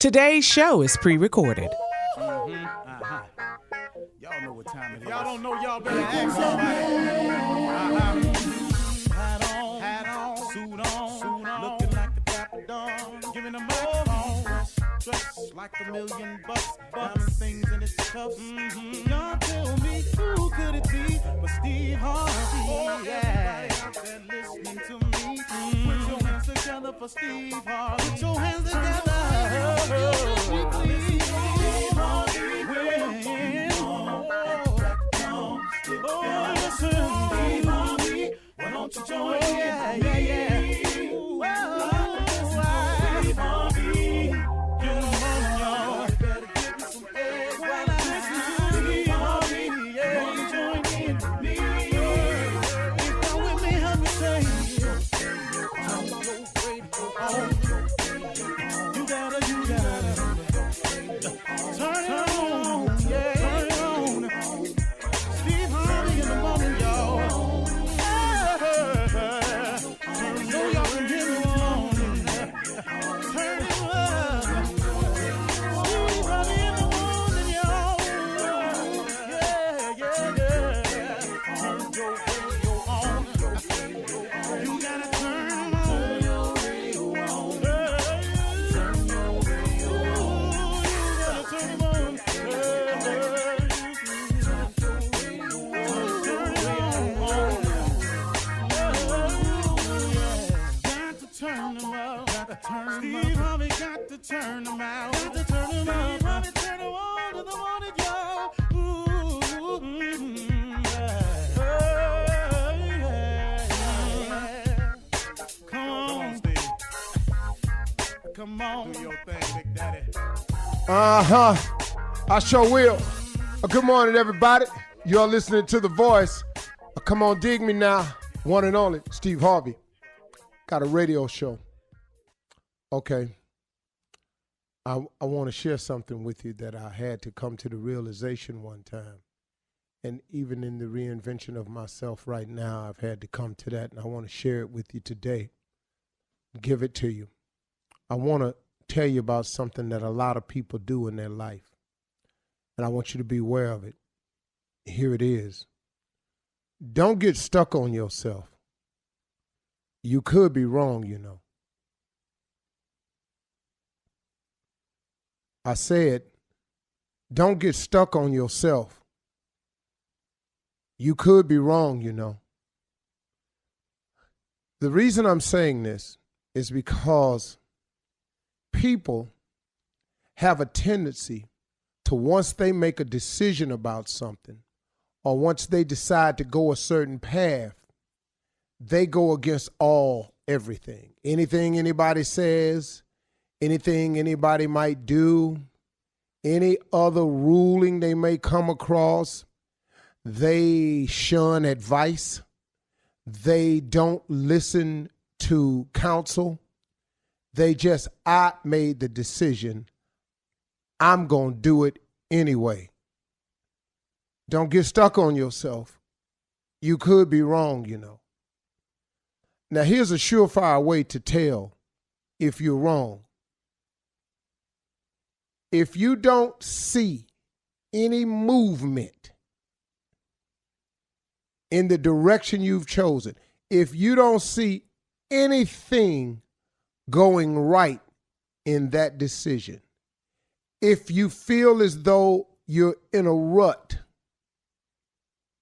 Today's show is pre-recorded. Y'all know what time it is. Y'all don't know, y'all better ask somebody. Hat on, suit on, looking like a dapper dog, giving them microphone, dressed like $1 million, diamond things in its cuffs. Y'all tell me who could it be but Steve Harvey? Everybody out there listening to me, put your hands together for Steve Harvey. Put your hands together. Why don't you join me? Steve Harvey, get them on, y'all. Better give me some eggs while I listen to Steve Harvey. Yeah, join in with me. If you're with me, help me say, turn your radio on. You gotta turn it on. Yeah, turn it on. Steve Harvey in the morning, y'all. Steve Harvey got to turn them out. Got to turn them out. Harvey turn them on to the morning, y'all. Come on, Steve. Come on. Do your thing, Big Daddy. I sure will. Good morning, everybody. You're listening to The Voice. Come on, dig me now. One and only, Steve Harvey. Got a radio show. Okay, I want to share something with you that I had to come to the realization one time. And even in the reinvention of myself right now, I've had to come to that, and I want to share it with you today. Give it to you. I want to tell you about something that a lot of people do in their life, and I want you to be aware of it. Here it is. Don't get stuck on yourself. You could be wrong, you know. I said, don't get stuck on yourself. You could be wrong, you know. The reason I'm saying this is because people have a tendency to, once they make a decision about something, or once they decide to go a certain path, they go against everything. Anything anybody says, anything anybody might do, any other ruling they may come across, they shun advice. They don't listen to counsel. They just, I made the decision. I'm going to do it anyway. Don't get stuck on yourself. You could be wrong, you know. Now, here's a surefire way to tell if you're wrong. If you don't see any movement in the direction you've chosen, if you don't see anything going right in that decision, if you feel as though you're in a rut,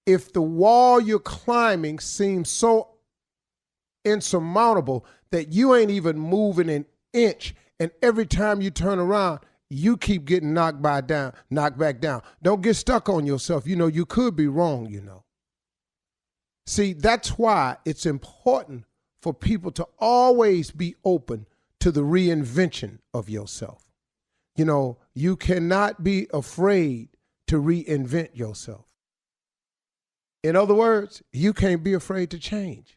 if the wall you're climbing seems so insurmountable that you ain't even moving an inch, and every time you turn around, you keep getting knocked back down. Don't get stuck on yourself. You know, you could be wrong, you know. See, that's why it's important for people to always be open to the reinvention of yourself. You know, you cannot be afraid to reinvent yourself. In other words, you can't be afraid to change.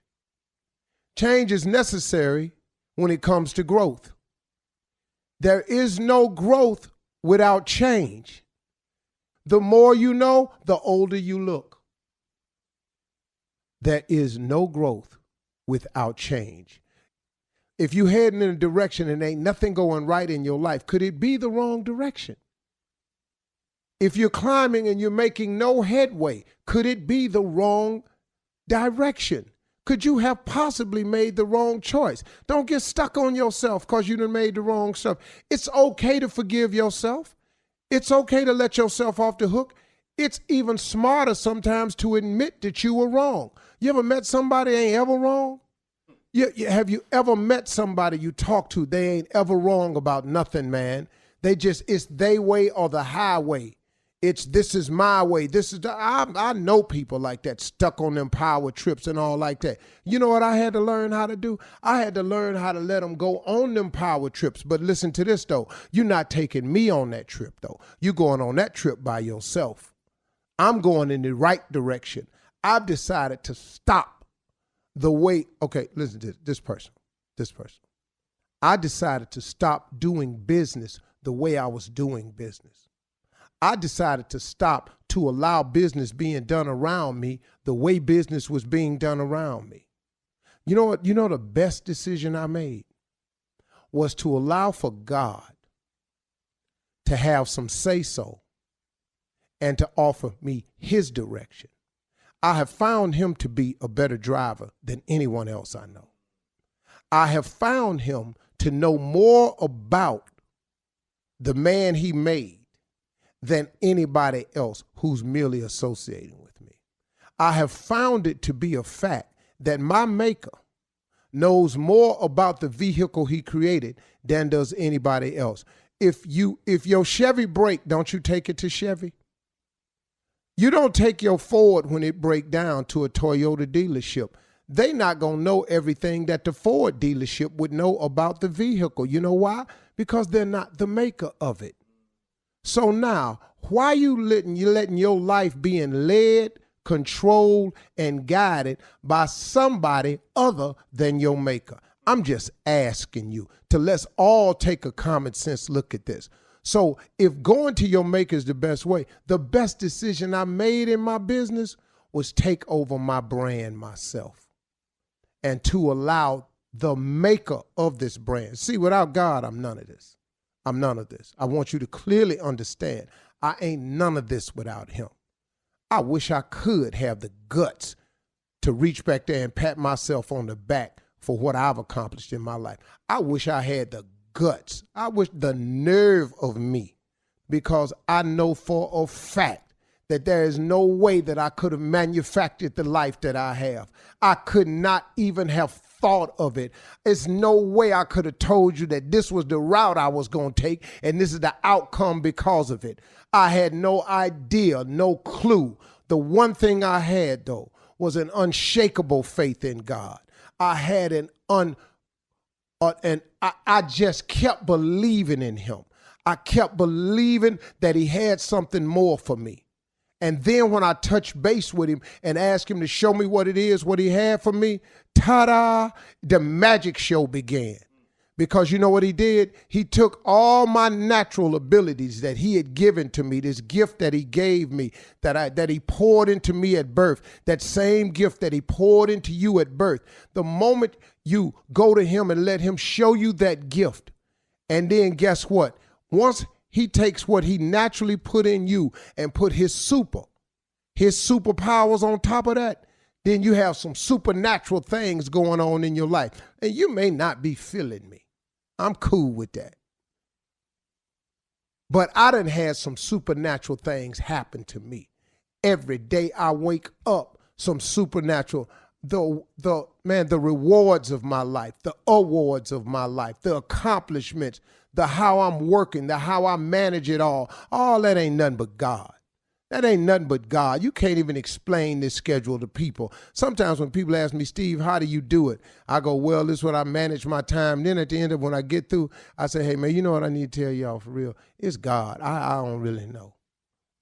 Change is necessary when it comes to growth. There is no growth without change. The more you know, the older you look. There is no growth without change. If you heading in a direction and ain't nothing going right in your life, could it be the wrong direction? If you're climbing and you're making no headway, could it be the wrong direction? Could you have possibly made the wrong choice? Don't get stuck on yourself because you done made the wrong stuff. It's okay to forgive yourself. It's okay to let yourself off the hook. It's even smarter sometimes to admit that you were wrong. You ever met somebody ain't ever wrong? Have you ever met somebody you talk to, they ain't ever wrong about nothing, man. It's they way or the highway. This is my way. I know people like that, stuck on them power trips and all like that. You know what I had to learn how to do? I had to learn how to let them go on them power trips. But listen to this, though. You're not taking me on that trip, though. You're going on that trip by yourself. I'm going in the right direction. I've decided to stop the way, okay, listen to this person. I decided to stop doing business the way I was doing business. I decided to stop to allow business being done around me the way business was being done around me. You know what? You know the best decision I made was to allow for God to have some say-so and to offer me his direction. I have found him to be a better driver than anyone else I know. I have found him to know more about the man he made than anybody else who's merely associating with me. I have found it to be a fact that my maker knows more about the vehicle he created than does anybody else. If your Chevy break, don't you take it to Chevy? You don't take your Ford when it break down to a Toyota dealership. They not going to know everything that the Ford dealership would know about the vehicle. You know why? Because they're not the maker of it. So now, why you letting your life being led, controlled, and guided by somebody other than your maker? I'm just asking you to let's all take a common sense look at this. So if going to your maker is the best way, the best decision I made in my business was take over my brand myself and to allow the maker of this brand. See, without God, I'm none of this. I'm none of this. I want you to clearly understand I ain't none of this without him. I wish I could have the guts to reach back there and pat myself on the back for what I've accomplished in my life. I wish I had the guts. I wish the nerve of me, because I know for a fact that there is no way that I could have manufactured the life that I have. I could not even have thought of it. There's no way I could have told you that this was the route I was going to take and this is the outcome because of it. I had no idea, no clue. The one thing I had, though, was an unshakable faith in God. I had I just kept believing in him. I kept believing that he had something more for me. And then when I touched base with him and asked him to show me what it is, what he had for me, ta-da, the magic show began. Because you know what he did? He took all my natural abilities that he had given to me, this gift that he gave me, that he poured into me at birth, that same gift that he poured into you at birth. The moment you go to him and let him show you that gift, and then guess what? Once he takes what he naturally put in you and put his superpowers on top of that, then you have some supernatural things going on in your life. And you may not be feeling me. I'm cool with that. But I done had some supernatural things happen to me. Every day I wake up, some supernatural, the rewards of my life, the awards of my life, the accomplishments, the how I'm working, the how I manage it all that ain't nothing but God. That ain't nothing but God. You can't even explain this schedule to people. Sometimes when people ask me, Steve, how do you do it? I go, well, this is what I manage my time. Then at the end of when I get through, I say, hey, man, you know what I need to tell y'all for real? It's God. I don't really know.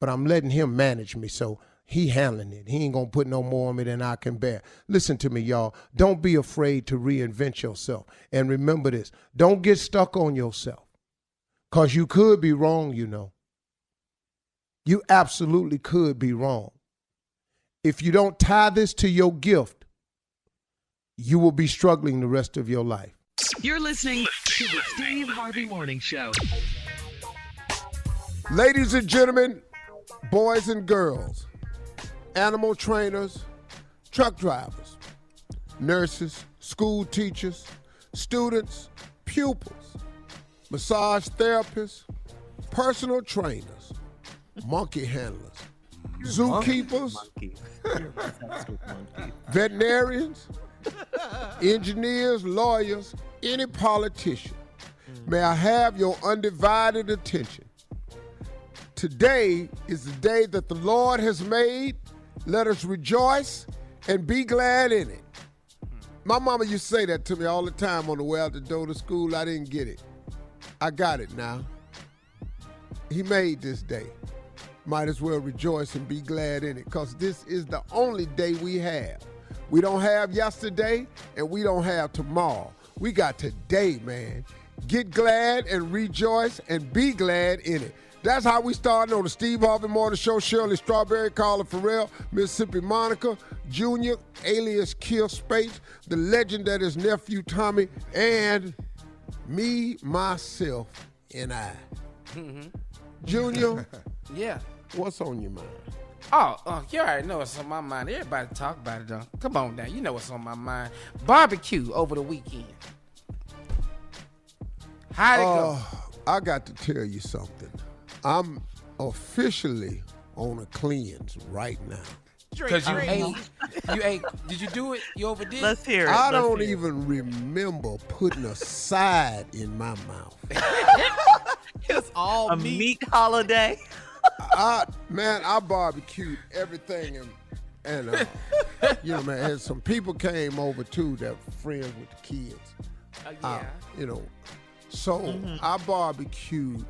But I'm letting him manage me, so he handling it. He ain't going to put no more on me than I can bear. Listen to me, y'all. Don't be afraid to reinvent yourself. And remember this. Don't get stuck on yourself, because you could be wrong, you know. You absolutely could be wrong. If you don't tie this to your gift, you will be struggling the rest of your life. You're listening to the Steve Harvey Morning Show. Ladies and gentlemen, boys and girls, animal trainers, truck drivers, nurses, school teachers, students, pupils, massage therapists, personal trainers, monkey handlers, zookeepers, veterinarians, engineers, lawyers, any politician. May I have your undivided attention? Today is the day that the Lord has made. Let us rejoice and be glad in it. My mama used to say that to me all the time on the way out the door to school. I didn't get it. I got it now. He made this day. Might as well rejoice and be glad in it, because this is the only day we have. We don't have yesterday, and we don't have tomorrow. We got today, man. Get glad and rejoice and be glad in it. That's how we started on the Steve Harvey Morning Show. Shirley Strawberry, Carla Farrell, Mississippi Monica, Junior, alias Kill Space, the legend that is Nephew Tommy, and me, myself, and I. Junior, Yeah. what's on your mind? Oh, you already know what's on my mind. Everybody talk about it, though. Come on now. You know what's on my mind. Barbecue over the weekend. How'd it go? I got to tell you something. I'm officially on a cleanse right now. Because you ate. Did you do it? You overdid? Let's hear it. I don't even remember putting a side in my mouth. It's all A meat holiday. I barbecued everything, and you know, man, and some people came over too that were friends with the kids. Yeah. You know, so I barbecued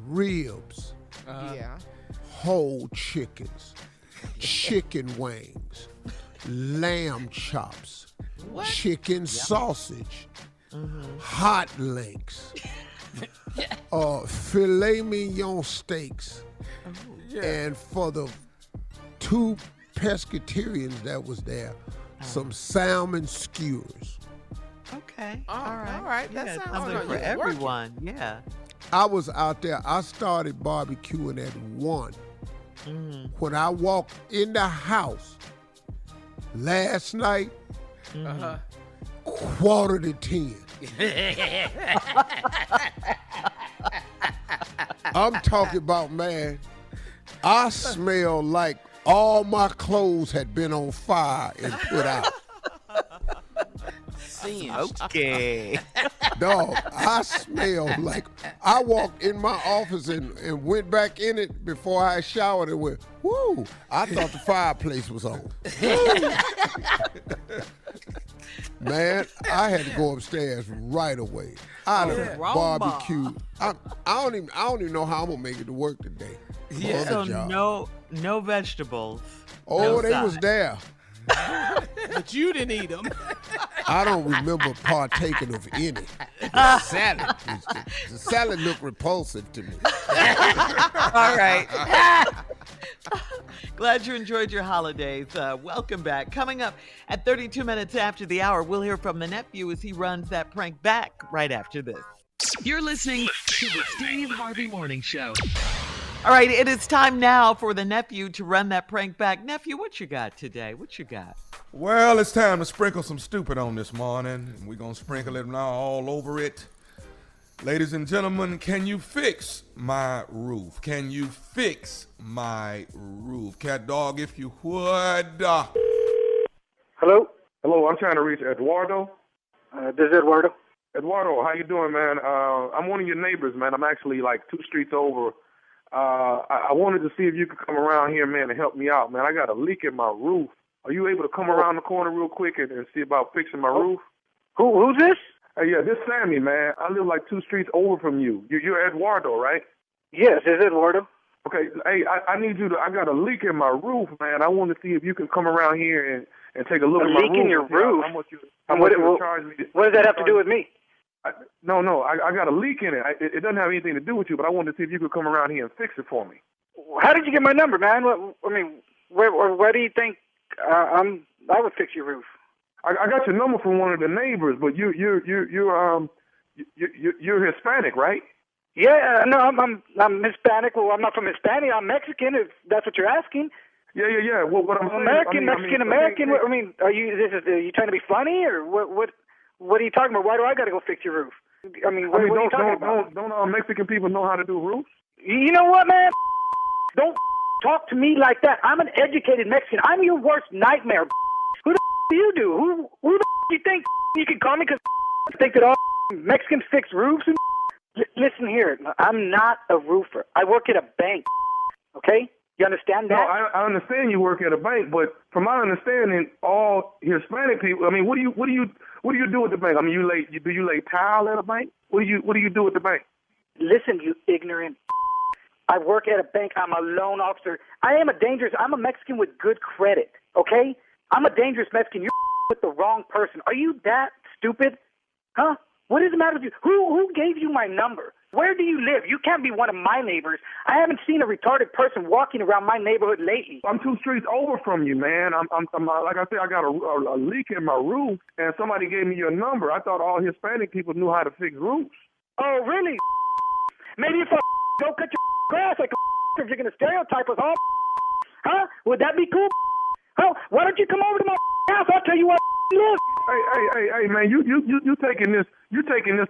ribs, Yeah. whole chickens, chicken wings, lamb chops, chicken sausage, hot links, filet mignon steaks, and for the two pescatarians that was there, some salmon skewers. Okay. Oh, all right. all right. That Yeah, sounds something good. for Yeah, work it. everyone. Yeah. I was out there. I started barbecuing at 1. When I walked in the house last night, 9:45. I'm talking about, man, I smell like all my clothes had been on fire and put out. Singed. Okay. Dog, I smell like I walked in my office and went back in it before I showered and went, whoo, I thought the fireplace was on. Man, I had to go upstairs right away. I done barbecued. I don't even know how I'm gonna make it to work today. Yeah. So Other job. no vegetables. Oh, no they was side. there. But you didn't eat them. I don't remember partaking of any. The salad. The salad looked repulsive to me. All right. Glad you enjoyed your holidays. Welcome back. Coming up at 32 minutes after the hour, we'll hear from the nephew as he runs that prank back right after this. You're listening to the Steve Harvey Morning Show. All right, it is time now for the nephew to run that prank back. Nephew, what you got today? What you got? Well, it's time to sprinkle some stupid on this morning, and we're going to sprinkle it now all over it. Ladies and gentlemen, can you fix my roof? Can you fix my roof? Cat dog, if you would. Hello? Hello, I'm trying to reach Eduardo. This is Eduardo. Eduardo, how you doing, man? I'm one of your neighbors, man. I'm actually like 2 streets over. I wanted to see if you could come around here, man, and help me out, man. I got a leak in my roof. Are you able to come around the corner real quick and see about fixing my roof? Who's this? Yeah, this Sammy, man. I live like 2 streets over from you. You're Eduardo, right? Yes, it's Eduardo. Okay, hey, I need you to, I got a leak in my roof, man. I want to see if you can come around here and take a look at my roof. A leak in your roof? How much you charge me? What does that have to do with me? No, I got a leak in it. It doesn't have anything to do with you, but I wanted to see if you could come around here and fix it for me. How did you get my number, man? Where do you think I would fix your roof? I got your number from one of the neighbors, but you're Hispanic, right? Yeah, no, I'm Hispanic. Well, I'm not from Hispania. I'm Mexican, if that's what you're asking. Yeah. Well, what I'm saying, American, Mexican. I mean, are you trying to be funny, or what are you talking about? Why do I got to go fix your roof? I mean, what are you talking about? Don't all Mexican people know how to do roofs? You know what, man? Don't talk to me like that. I'm an educated Mexican. I'm your worst nightmare. Who the do you do? Who the do you think you can call me? Because think that all Mexicans fix roofs and listen here. I'm not a roofer. I work at a bank. Okay? You understand that? No, I understand you work at a bank, but from my understanding, all Hispanic people. I mean, what do you do at the bank? I mean, do you lay tile at a bank? What do you do at the bank? Listen, you ignorant. I work at a bank. I'm a loan officer. I'm a Mexican with good credit. Okay? I'm a dangerous Mexican. You're with the wrong person. Are you that stupid? Huh? What is the matter with you? Who gave you my number? Where do you live? You can't be one of my neighbors. I haven't seen a retarded person walking around my neighborhood lately. I'm 2 streets over from you, man. I'm like I said, I got a leak in my roof, and somebody gave me your number. I thought all Hispanic people knew how to fix roofs. Oh, really? Maybe if I go cut your grass like if you're going to stereotype us all, huh? Would that be cool? Huh? Why don't you come over to my house? I'll tell you what live. Hey, man, you taking this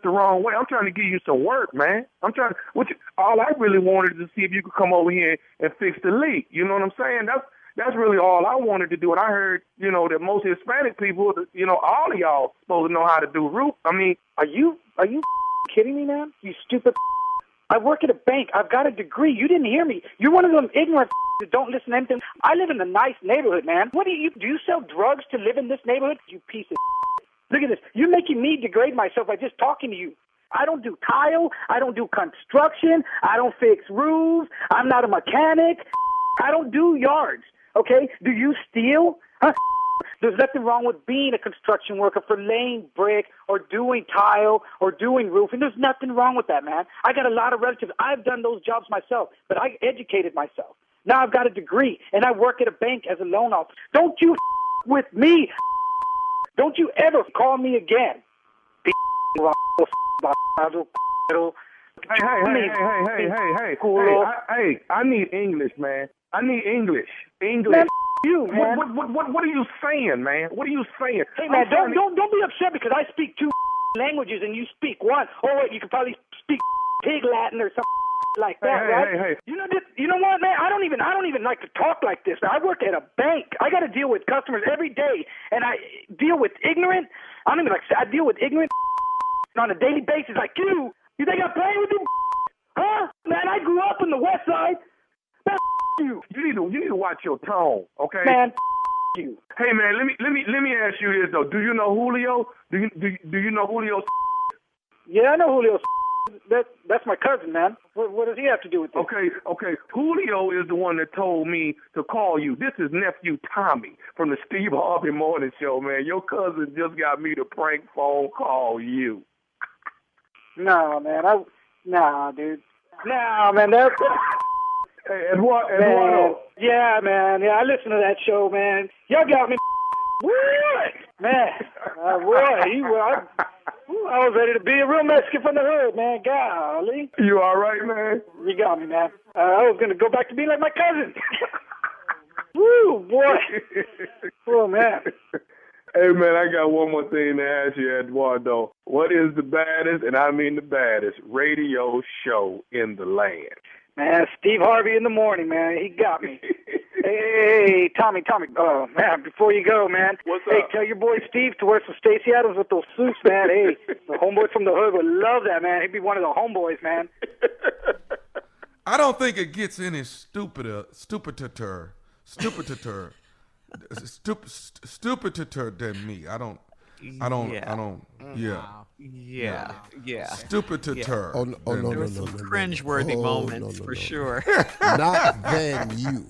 the wrong way. I'm trying to give you some work, man. All I really wanted to see if you could come over here and fix the leak. You know what I'm saying? That's really all I wanted to do. And I heard, that most Hispanic people, all of y'all supposed to know how to do roof. I mean, are you kidding me, man? You stupid. I work at a bank. I've got a degree. You didn't hear me. You're one of them ignorant that don't listen to anything. I live in a nice neighborhood, man. Do you sell drugs to live in this neighborhood? You piece of Look at this. You're making me degrade myself by just talking to you. I don't do tile. I don't do construction. I don't fix roofs. I'm not a mechanic. I don't do yards. Okay? Do you steal? Huh? There's nothing wrong with being a construction worker for laying brick or doing tile or doing roofing. There's nothing wrong with that, man. I got a lot of relatives. I've done those jobs myself, but I educated myself. Now I've got a degree, and I work at a bank as a loan officer. Don't you with me. Don't you ever call me again. Hey, I need English, man. I need English. Man, you, man. What are you saying, man? What are you saying? Hey, man, don't be upset because I speak 2 languages and you speak 1. Oh, wait, you can probably speak pig Latin or something like that, right? Hey. You know what, man? I don't even like to talk like this. I work at a bank. I got to deal with customers every day, and I deal with ignorant. I deal with ignorant on a daily basis like you. You think I'm playing with you? Huh? Man, I grew up in the West Side. Man, you. You need to watch your tone, okay? Man, you. Hey, man, let me ask you this though. Do you know Julio? Do you know Julio? Yeah, I know Julio. That's my cousin, man. What does he have to do with this? Okay. Julio is the one that told me to call you. This is nephew Tommy from the Steve Harvey Morning Show, man. Your cousin just got me to prank phone call you. No, man. Nah, dude. Nah, man. That's... Hey, Eduardo. Man. Yeah, man. Yeah, I listen to that show, man. Y'all got me. What? Man. I was ready to be a real Mexican from the hood, man. Golly. You all right, man? You got me, man. I was going to go back to being like my cousin. Woo, boy. Oh, man. Hey, man, I got one more thing to ask you, Eduardo. What is the baddest, and I mean the baddest, radio show in the land? Man, Steve Harvey in the morning, man. He got me. Hey, Tommy. Oh, man, before you go, man. What's up? Hey, tell your boy Steve to wear some Stacey Adams with those suits, man. Hey, the homeboys from the hood would love that, man. He'd be one of the homeboys, man. I don't think it gets any stupider than me. I don't. Yeah. Stupid to her. Oh, no. There were some cringeworthy moments for sure. Not than you.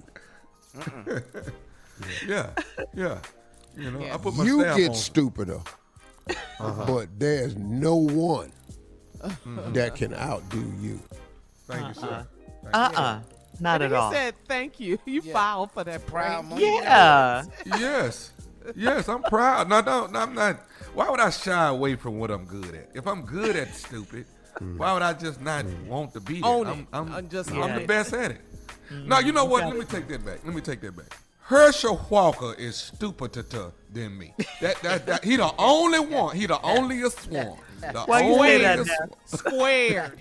Yeah. I put my You stamp get on. stupider, but there's no one that can outdo you. Thank you, sir. Not at all. He said thank you. You filed for that prank. Yeah. Yes. Yes, I'm proud. No, I'm not. Why would I shy away from what I'm good at? If I'm good at stupid, why would I just not want to be there? I'm the best at it. No, you know what? Let me take that back. Herschel Walker is stupider than me. That he the only one. He the onlyest one. Why you say that now? Squared.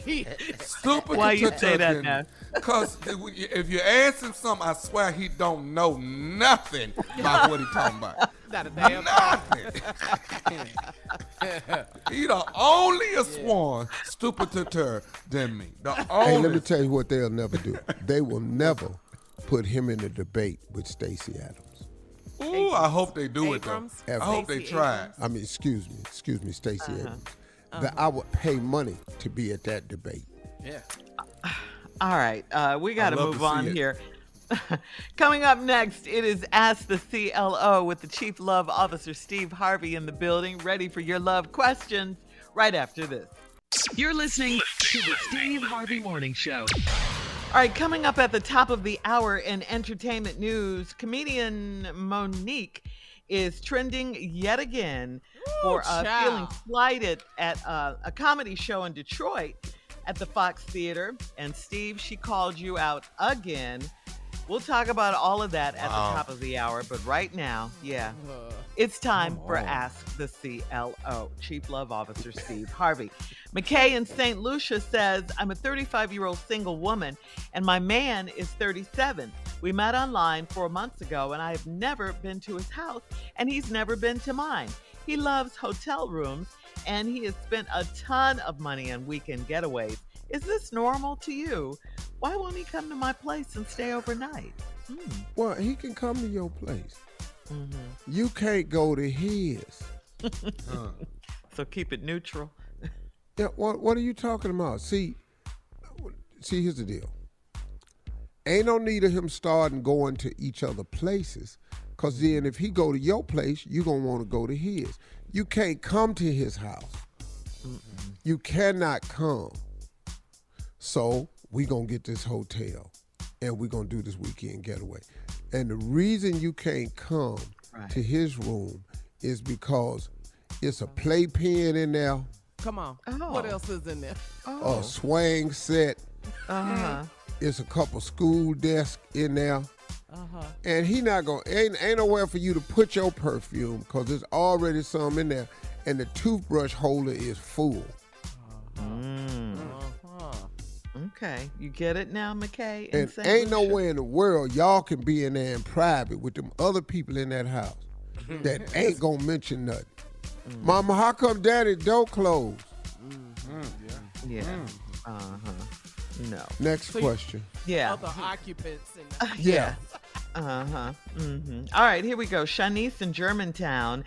Stupider Why you say that now? Because if you ask him something, I swear he don't know nothing about what he talking about. Not a damn nothing. He the onlyest one stupider than me. Hey, let me tell you what they'll never do. They will never put him in a debate with Stacey Adams. Ooh, I hope they do it though. Ever. I hope they try it. I mean, excuse me, Stacey Adams. That I would pay money to be at that debate. Yeah. All right, we got to move on it. here. Coming up next, it is Ask the CLO with the Chief Love Officer Steve Harvey in the building, ready for your love questions right after this. You're listening to the Steve Harvey Morning Show. All right, coming up at the top of the hour in entertainment news, comedian Monique is trending yet again for feeling slighted at a comedy show in Detroit at the Fox Theater. And Steve, she called you out again. We'll talk about all of that at the top of the hour. But right now, it's time for Ask the CLO, Chief Love Officer Steve Harvey. McKay in St. Lucia says, I'm a 35-year-old single woman, and my man is 37. We met online 4 months ago, and I have never been to his house, and he's never been to mine. He loves hotel rooms, and he has spent a ton of money on weekend getaways. Is this normal to you? Why won't he come to my place and stay overnight? Well, he can come to your place. You can't go to his. So keep it neutral. Yeah, what are you talking about? See, here's the deal. Ain't no need of him starting going to each other places, because then if he go to your place, you going to want to go to his. You can't come to his house. You cannot come. So we going to get this hotel, and we going to do this weekend getaway. And the reason you can't come to his room is because it's a playpen in there. Come on. What else is in there? A swing set. It's a couple school desks in there. And he not going to, ain't nowhere for you to put your perfume, because there's already some in there. And the toothbrush holder is full. Okay, you get it now, McKay? And ain't nowhere in the world y'all can be in there in private with them other people in that house that ain't gonna mention nothing. Mama, how come daddy's door closed? No. Next question. Other occupants. All right, here we go. Shanice in Germantown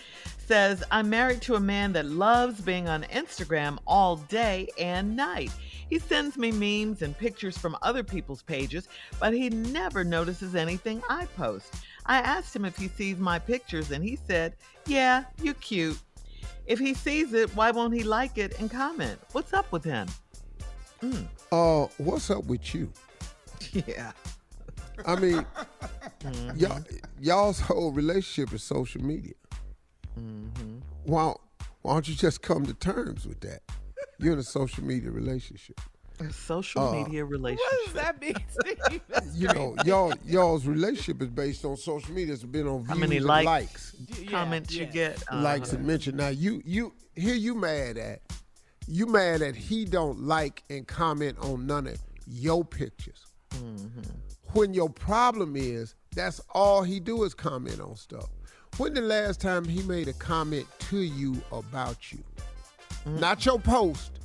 says, I'm married to a man that loves being on Instagram all day and night. He sends me memes and pictures from other people's pages, but he never notices anything I post. I asked him if he sees my pictures, and he said, yeah, you're cute. If he sees it, why won't he like it and comment? What's up with him? What's up with you? Yeah. I mean, y'all's whole relationship is social media. Why don't you just come to terms with that? You're in a social media relationship. A social media relationship. What does that mean, Steve? You know, y'all's relationship is based on social media. It's been on views How many and likes, comments you get. Likes and mention. Now, you mad at. You mad that he don't like and comment on none of your pictures. When your problem is, that's all he do is comment on stuff. When the last time he made a comment to you about you? Not your post,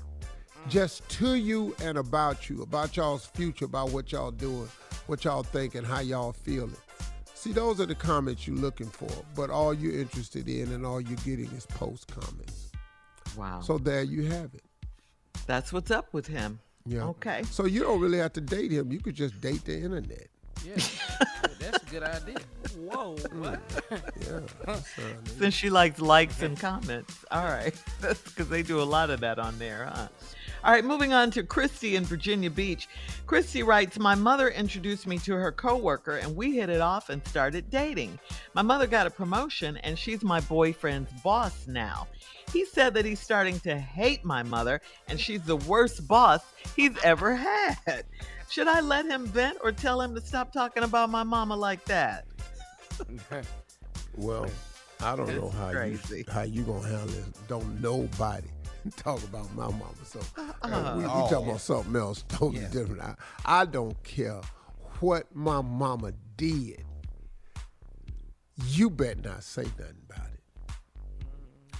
just to you and about you, about y'all's future, about what y'all doing, what y'all thinking, how y'all feeling. See, those are the comments you're looking for, but all you're interested in and all you're getting is post comments. Wow. So there you have it. That's what's up with him. Yeah. Okay. So you don't really have to date him. You could just date the internet. Yeah, that's a good idea. Whoa, what? Yeah. Since she likes and comments. All right. That's because they do a lot of that on there, huh? All right, moving on to Christy in Virginia Beach. Christy writes, my mother introduced me to her coworker, and we hit it off and started dating. My mother got a promotion and she's my boyfriend's boss now. He said that he's starting to hate my mother and she's the worst boss he's ever had. Should I let him vent or tell him to stop talking about my mama like that? Well, I don't know how you gonna handle this. Don't nobody talk about my mama. So we talking about something else totally different. I don't care what my mama did. You better not say nothing about it.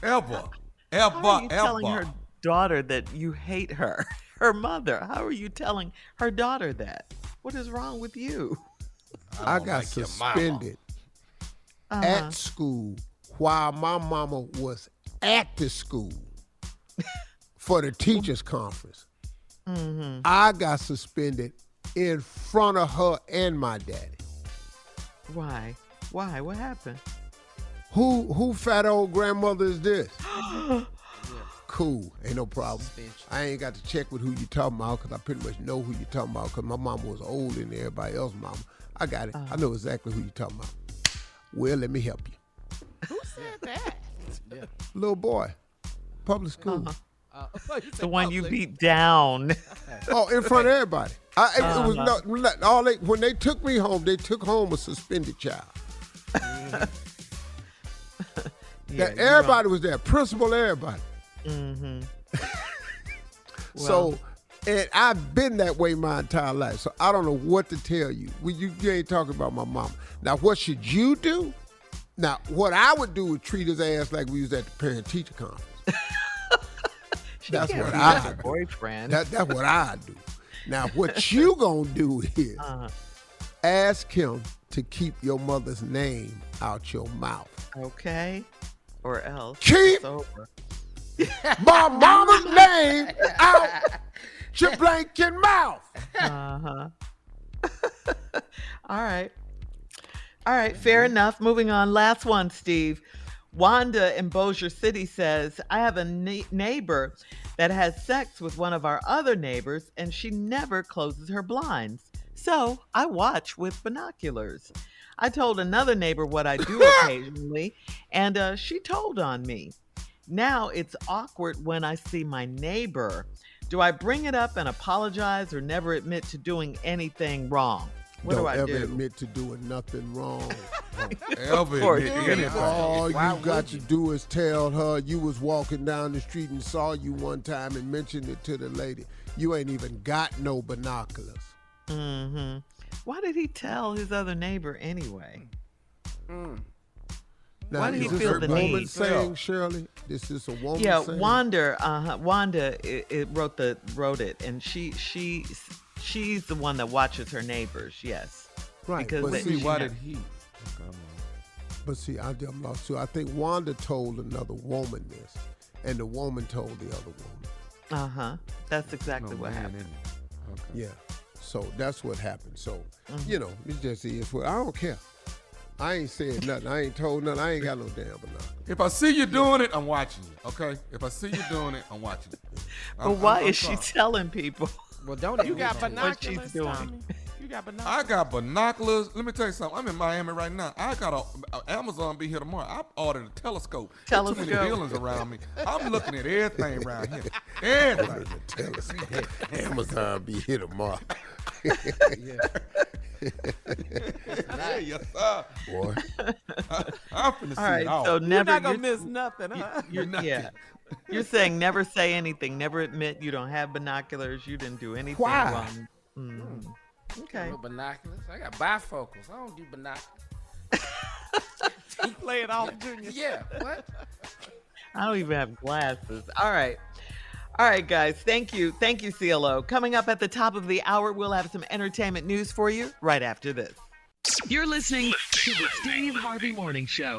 Ever. How are you telling her daughter that you hate her? Her mother. How are you telling her daughter that? What is wrong with you? I got suspended at school while my mama was at the school for the teachers' conference. Mm-hmm. I got suspended in front of her and my daddy. Why? What happened? Who fat old grandmother is this? Cool, ain't no problem. I ain't got to check with who you talking about because I pretty much know who you talking about because my mama was older than everybody else's mama. I got it. I know exactly who you talking about. Well, let me help you. Who said that? Little boy, public school. The one you beat down. Oh, in front of everybody. It was when they took me home, they took home a suspended child. Everybody was there, principal, everybody. Mm-hmm. So, and I've been that way my entire life, so I don't know what to tell you. You ain't talking about my mama. Now, what should you do? Now, what I would do is treat his ass like we was at the parent-teacher conference. That's what I do. Boyfriend. That's what I do. Now, what you gonna do is ask him to keep your mother's name out your mouth. Okay. Or else. Keep my mama's name out your blanking mouth. All right. Fair enough. Moving on. Last one, Steve. Wanda in Bossier City says, I have a neighbor that has sex with one of our other neighbors and she never closes her blinds. So I watch with binoculars. I told another neighbor what I do occasionally and she told on me. Now it's awkward when I see my neighbor. Do I bring it up and apologize or never admit to doing anything wrong? What do I do? Don't ever admit to doing nothing wrong. Ever admit anything. All you got to do is tell her you was walking down the street and saw you one time and mentioned it to the lady. You ain't even got no binoculars. Mm-hmm. Why did he tell his other neighbor anyway? Now, why did he feel the woman need? saying, Shirley? This is a woman saying? Wanda wrote it, and she's the one that watches her neighbors. Yes, right. Because But see, why did he? But see, I'm lost too. I think Wanda told another woman this, and the woman told the other woman. That's exactly what happened. Okay. Yeah. So that's what happened. So, it just is what I don't care. I ain't said nothing. I ain't told nothing. I ain't got no damn binoculars. If I see you doing it, I'm watching you, okay? If I see you doing it, I'm watching you. But why is she telling people? Well, don't you got what she's doing? Tommy? You got binoculars? I got binoculars. Let me tell you something. I'm in Miami right now. I got Amazon be here tomorrow. I ordered a telescope. There's too many buildings around me. I'm looking at everything around here. Everything. Telescope. Amazon be here tomorrow. Yes, sir. Boy. I'm finna see All right, it all. so never. You're not gonna miss nothing, huh? You're saying never say anything, never admit you don't have binoculars, you didn't do anything Why? wrong. Mm-hmm. Okay. No binoculars. I got bifocals. I don't do binoculars. You play it off, Junior. Yeah. What? I don't even have glasses. All right, guys. Thank you, CLO. Coming up at the top of the hour, we'll have some entertainment news for you right after this. You're listening to the Steve Harvey Morning Show.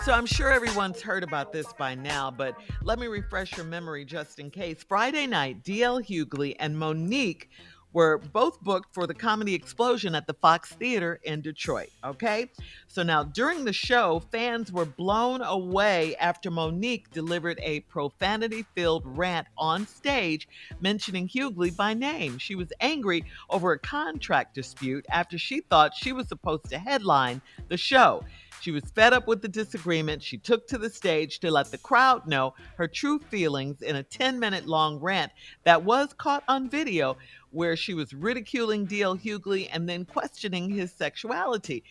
So I'm sure everyone's heard about this by now, but let me refresh your memory just in case. Friday night, D.L. Hughley and Monique were both booked for the comedy explosion at the Fox Theater in Detroit. Okay? So now during the show, fans were blown away after Monique delivered a profanity-filled rant on stage mentioning Hughley by name. She was angry over a contract dispute after she thought she was supposed to headline the show. She was fed up with the disagreement. She took to the stage to let the crowd know her true feelings in a 10-minute long rant that was caught on video, where she was ridiculing D.L. Hughley and then questioning his sexuality.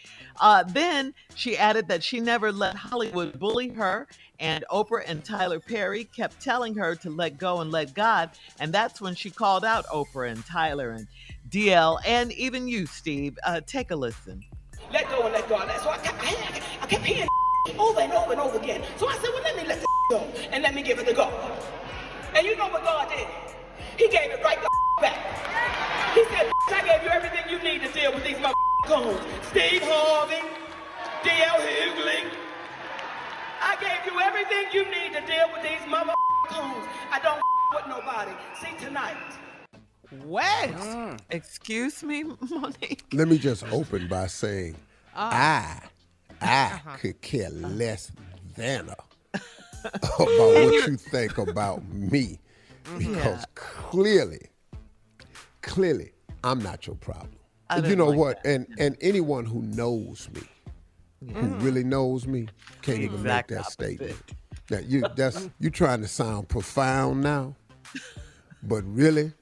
Then she added that she never let Hollywood bully her, and Oprah and Tyler Perry kept telling her to let go and let God, and that's when she called out Oprah and Tyler and D.L. and even you, Steve. Take a listen. Let go and let God. So I kept hearing over and over and over again. So I said, well, let me let the go and let me give it to God. And you know what God did? He gave it right the back. He said, I gave you everything you need to deal with these goons. Steve Harvey, D.L. Hughley. I gave you everything you need to deal with these goons. I don't with nobody. See, tonight. What? Excuse me, Monique? Let me just open by saying I could care less than about what you think about me. Because clearly, I'm not your problem. You know what? And anyone who knows me, who really knows me, can't even make that statement. Now, you trying to sound profound now, but really,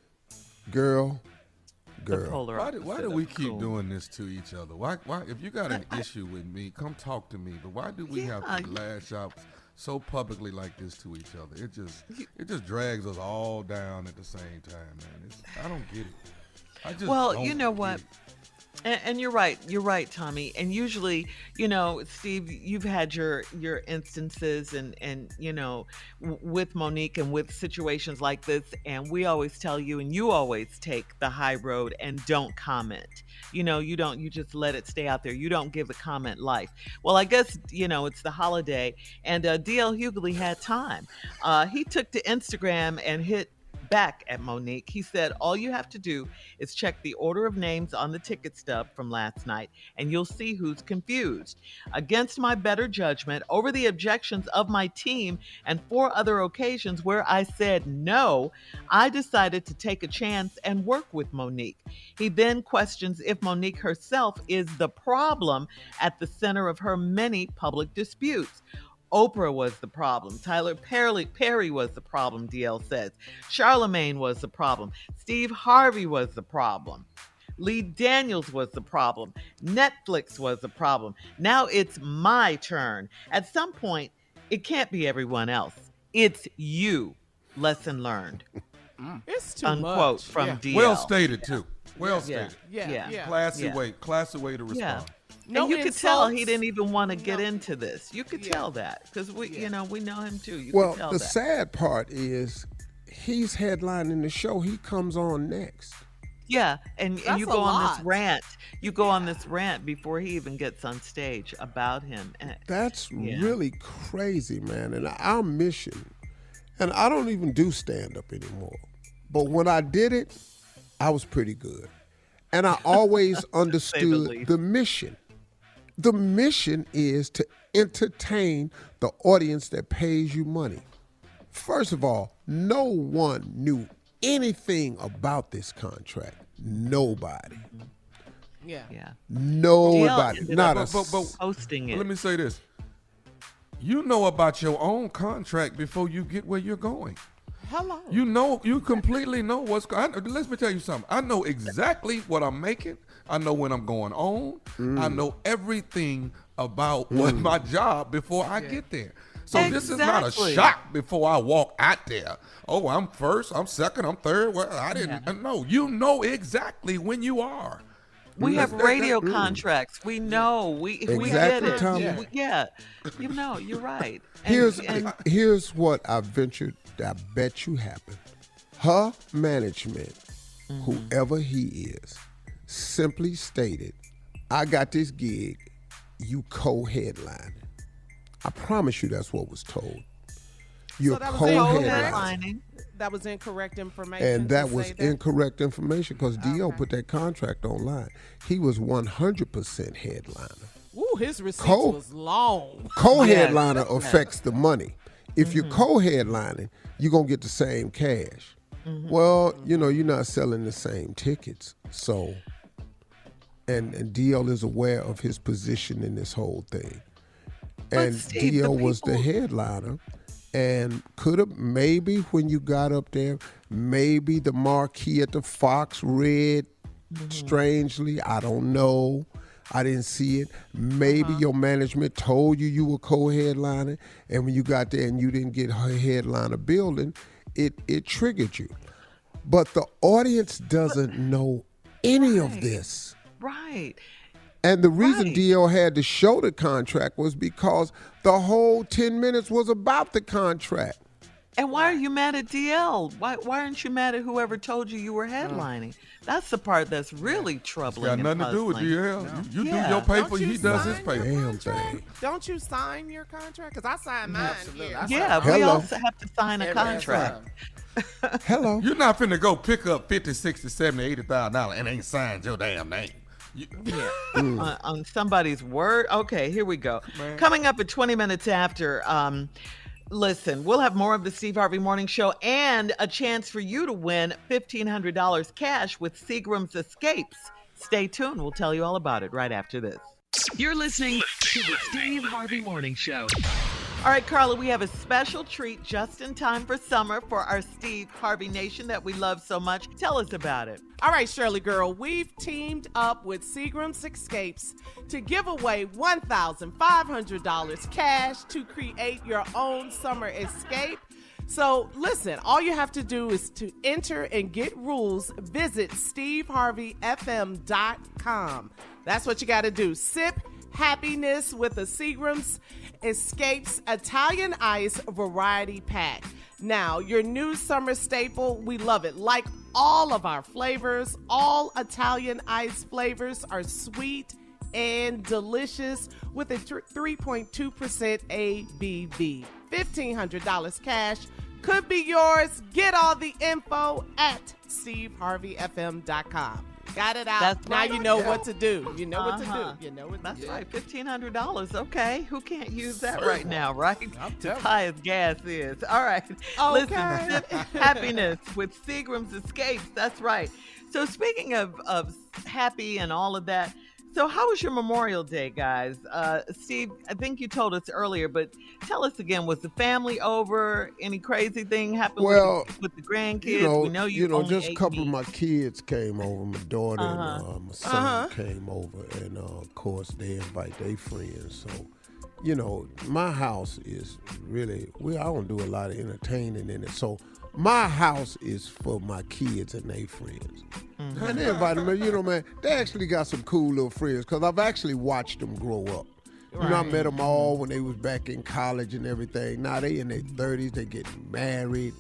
girl. Why do we keep doing this to each other? Why if you got an issue with me, come talk to me. But why do we have to lash out so publicly like this to each other? It just drags us all down at the same time, man. I don't get it. Well, you know what? And you're right, Tommy. And usually, Steve, you've had your instances and with Monique and with situations like this, and we always tell you, and you always take the high road and don't comment. You just let it stay out there. You don't give a comment life. Well, I guess, it's the holiday, and D.L. Hughley had time. He took to Instagram and hit back at Monique. He said, all you have to do is check the order of names on the ticket stub from last night, and you'll see who's confused. Against my better judgment, over the objections of my team and 4 other occasions where I said no, I decided to take a chance and work with Monique. He then questions if Monique herself is the problem at the center of her many public disputes. Oprah was the problem. Tyler Perry was the problem, DL says. Charlemagne was the problem. Steve Harvey was the problem. Lee Daniels was the problem. Netflix was the problem. Now it's my turn. At some point, it can't be everyone else. It's you. Lesson learned. It's too Unquote much. from DL. Well stated, too. Well stated. Yeah. Classy way to respond. Yeah. No and you could insults. tell he didn't even want to get into this. You could tell that because we know him too. You Well, could tell the that. sad part is he's headlining the show. He comes on next. Yeah, and That's you a go on lot. this rant. You go on this rant before he even gets on stage about him. And That's really crazy, man. And our mission, and I don't even do stand-up anymore, but when I did it, I was pretty good. And I always understood the mission. The mission is to entertain the audience that pays you money. First of all, no one knew anything about this contract. Nobody. Yeah. Nobody. DL Not ended a up posting it. Let me say this. You know about your own contract before you get where you're going. Hello. You completely know what's going on. Let me tell you something. I know exactly what I'm making. I know when I'm going on. I know everything about what my job before I get there. So this is not a shock before I walk out there. Oh, I'm first, I'm second, I'm third. Well, I didn't know. You know exactly when you are. We have radio contracts. We know. We get it. Tommy. You're right. Here's what I bet you happened. Her management, whoever he is, simply stated, I got this gig, you co-headlining. I promise you that's what was told. You're co-headlining. that was incorrect information. And that to was say that? incorrect information because D.O. Okay. put that contract online. He was 100% headliner. Ooh, his receipt was long. Co-headliner affects the money. If you're co-headlining, you're going to get the same cash. Well, you know, you're not selling the same tickets. So, and DL is aware of his position in this whole thing. And Steve, DL was the headliner. And could have, maybe when you got up there, maybe the marquee at the Fox read strangely. I don't know. I didn't see it. Maybe your management told you were co-headlining, and when you got there and you didn't get her headliner building, it triggered you. But the audience doesn't know any of this. Right. And the reason DL had to show the contract was because the whole 10 minutes was about the contract. And why are you mad at DL? Why aren't you mad at whoever told you were headlining? That's the part that's really troubling. Got nothing to do with DL. You do your paper, he does his paper. Damn thing. Don't you sign your contract? Because I signed mine. Yeah, we also have to sign a contract. Hello. You're not finna go pick up $50, $60, $70, $80,000 and ain't signed your damn name. On somebody's word. Okay, here we go. Man. Coming up at 20 minutes after. Listen, we'll have more of the Steve Harvey Morning Show and a chance for you to win $1,500 cash with Seagrams Escapes. Stay tuned. We'll tell you all about it right after this. You're listening to the Steve Harvey Morning Show. All right, Carla, we have a special treat just in time for summer for our Steve Harvey Nation that we love so much. Tell us about it. All right, Shirley girl, we've teamed up with Seagrams Escapes to give away $1,500 cash to create your own summer escape. So listen, all you have to do is to enter and get rules. Visit SteveHarveyFM.com. That's what you got to do. Sip happiness with the Seagrams Escapes Italian Ice Variety Pack. Now, your new summer staple, we love it. Like all of our flavors, all Italian ice flavors are sweet and delicious with a 3.2% ABV. $1,500 cash could be yours. Get all the info at SteveHarveyFM.com. Got it out. That's now right. You know what to do. You know what to do. You know what to That's do. right. $1,500. Okay. Who can't use that right now, right? As high as gas is. All right. Listen, happiness with Seagrams Escapes. That's right. So speaking of happy and all of that, so how was your Memorial Day, guys? Steve, I think you told us earlier, but tell us again, was the family over? Any crazy thing happened with the grandkids? We know you only just a couple of my kids came over. My daughter and my son came over. And, of course, they invite their friends. So, my house is really, I don't do a lot of entertaining in it. So my house is for my kids and their friends. And they invited me, man, they actually got some cool little friends because I've actually watched them grow up. Right. I met them all when they was back in college and everything. Now they in their 30s, they getting married,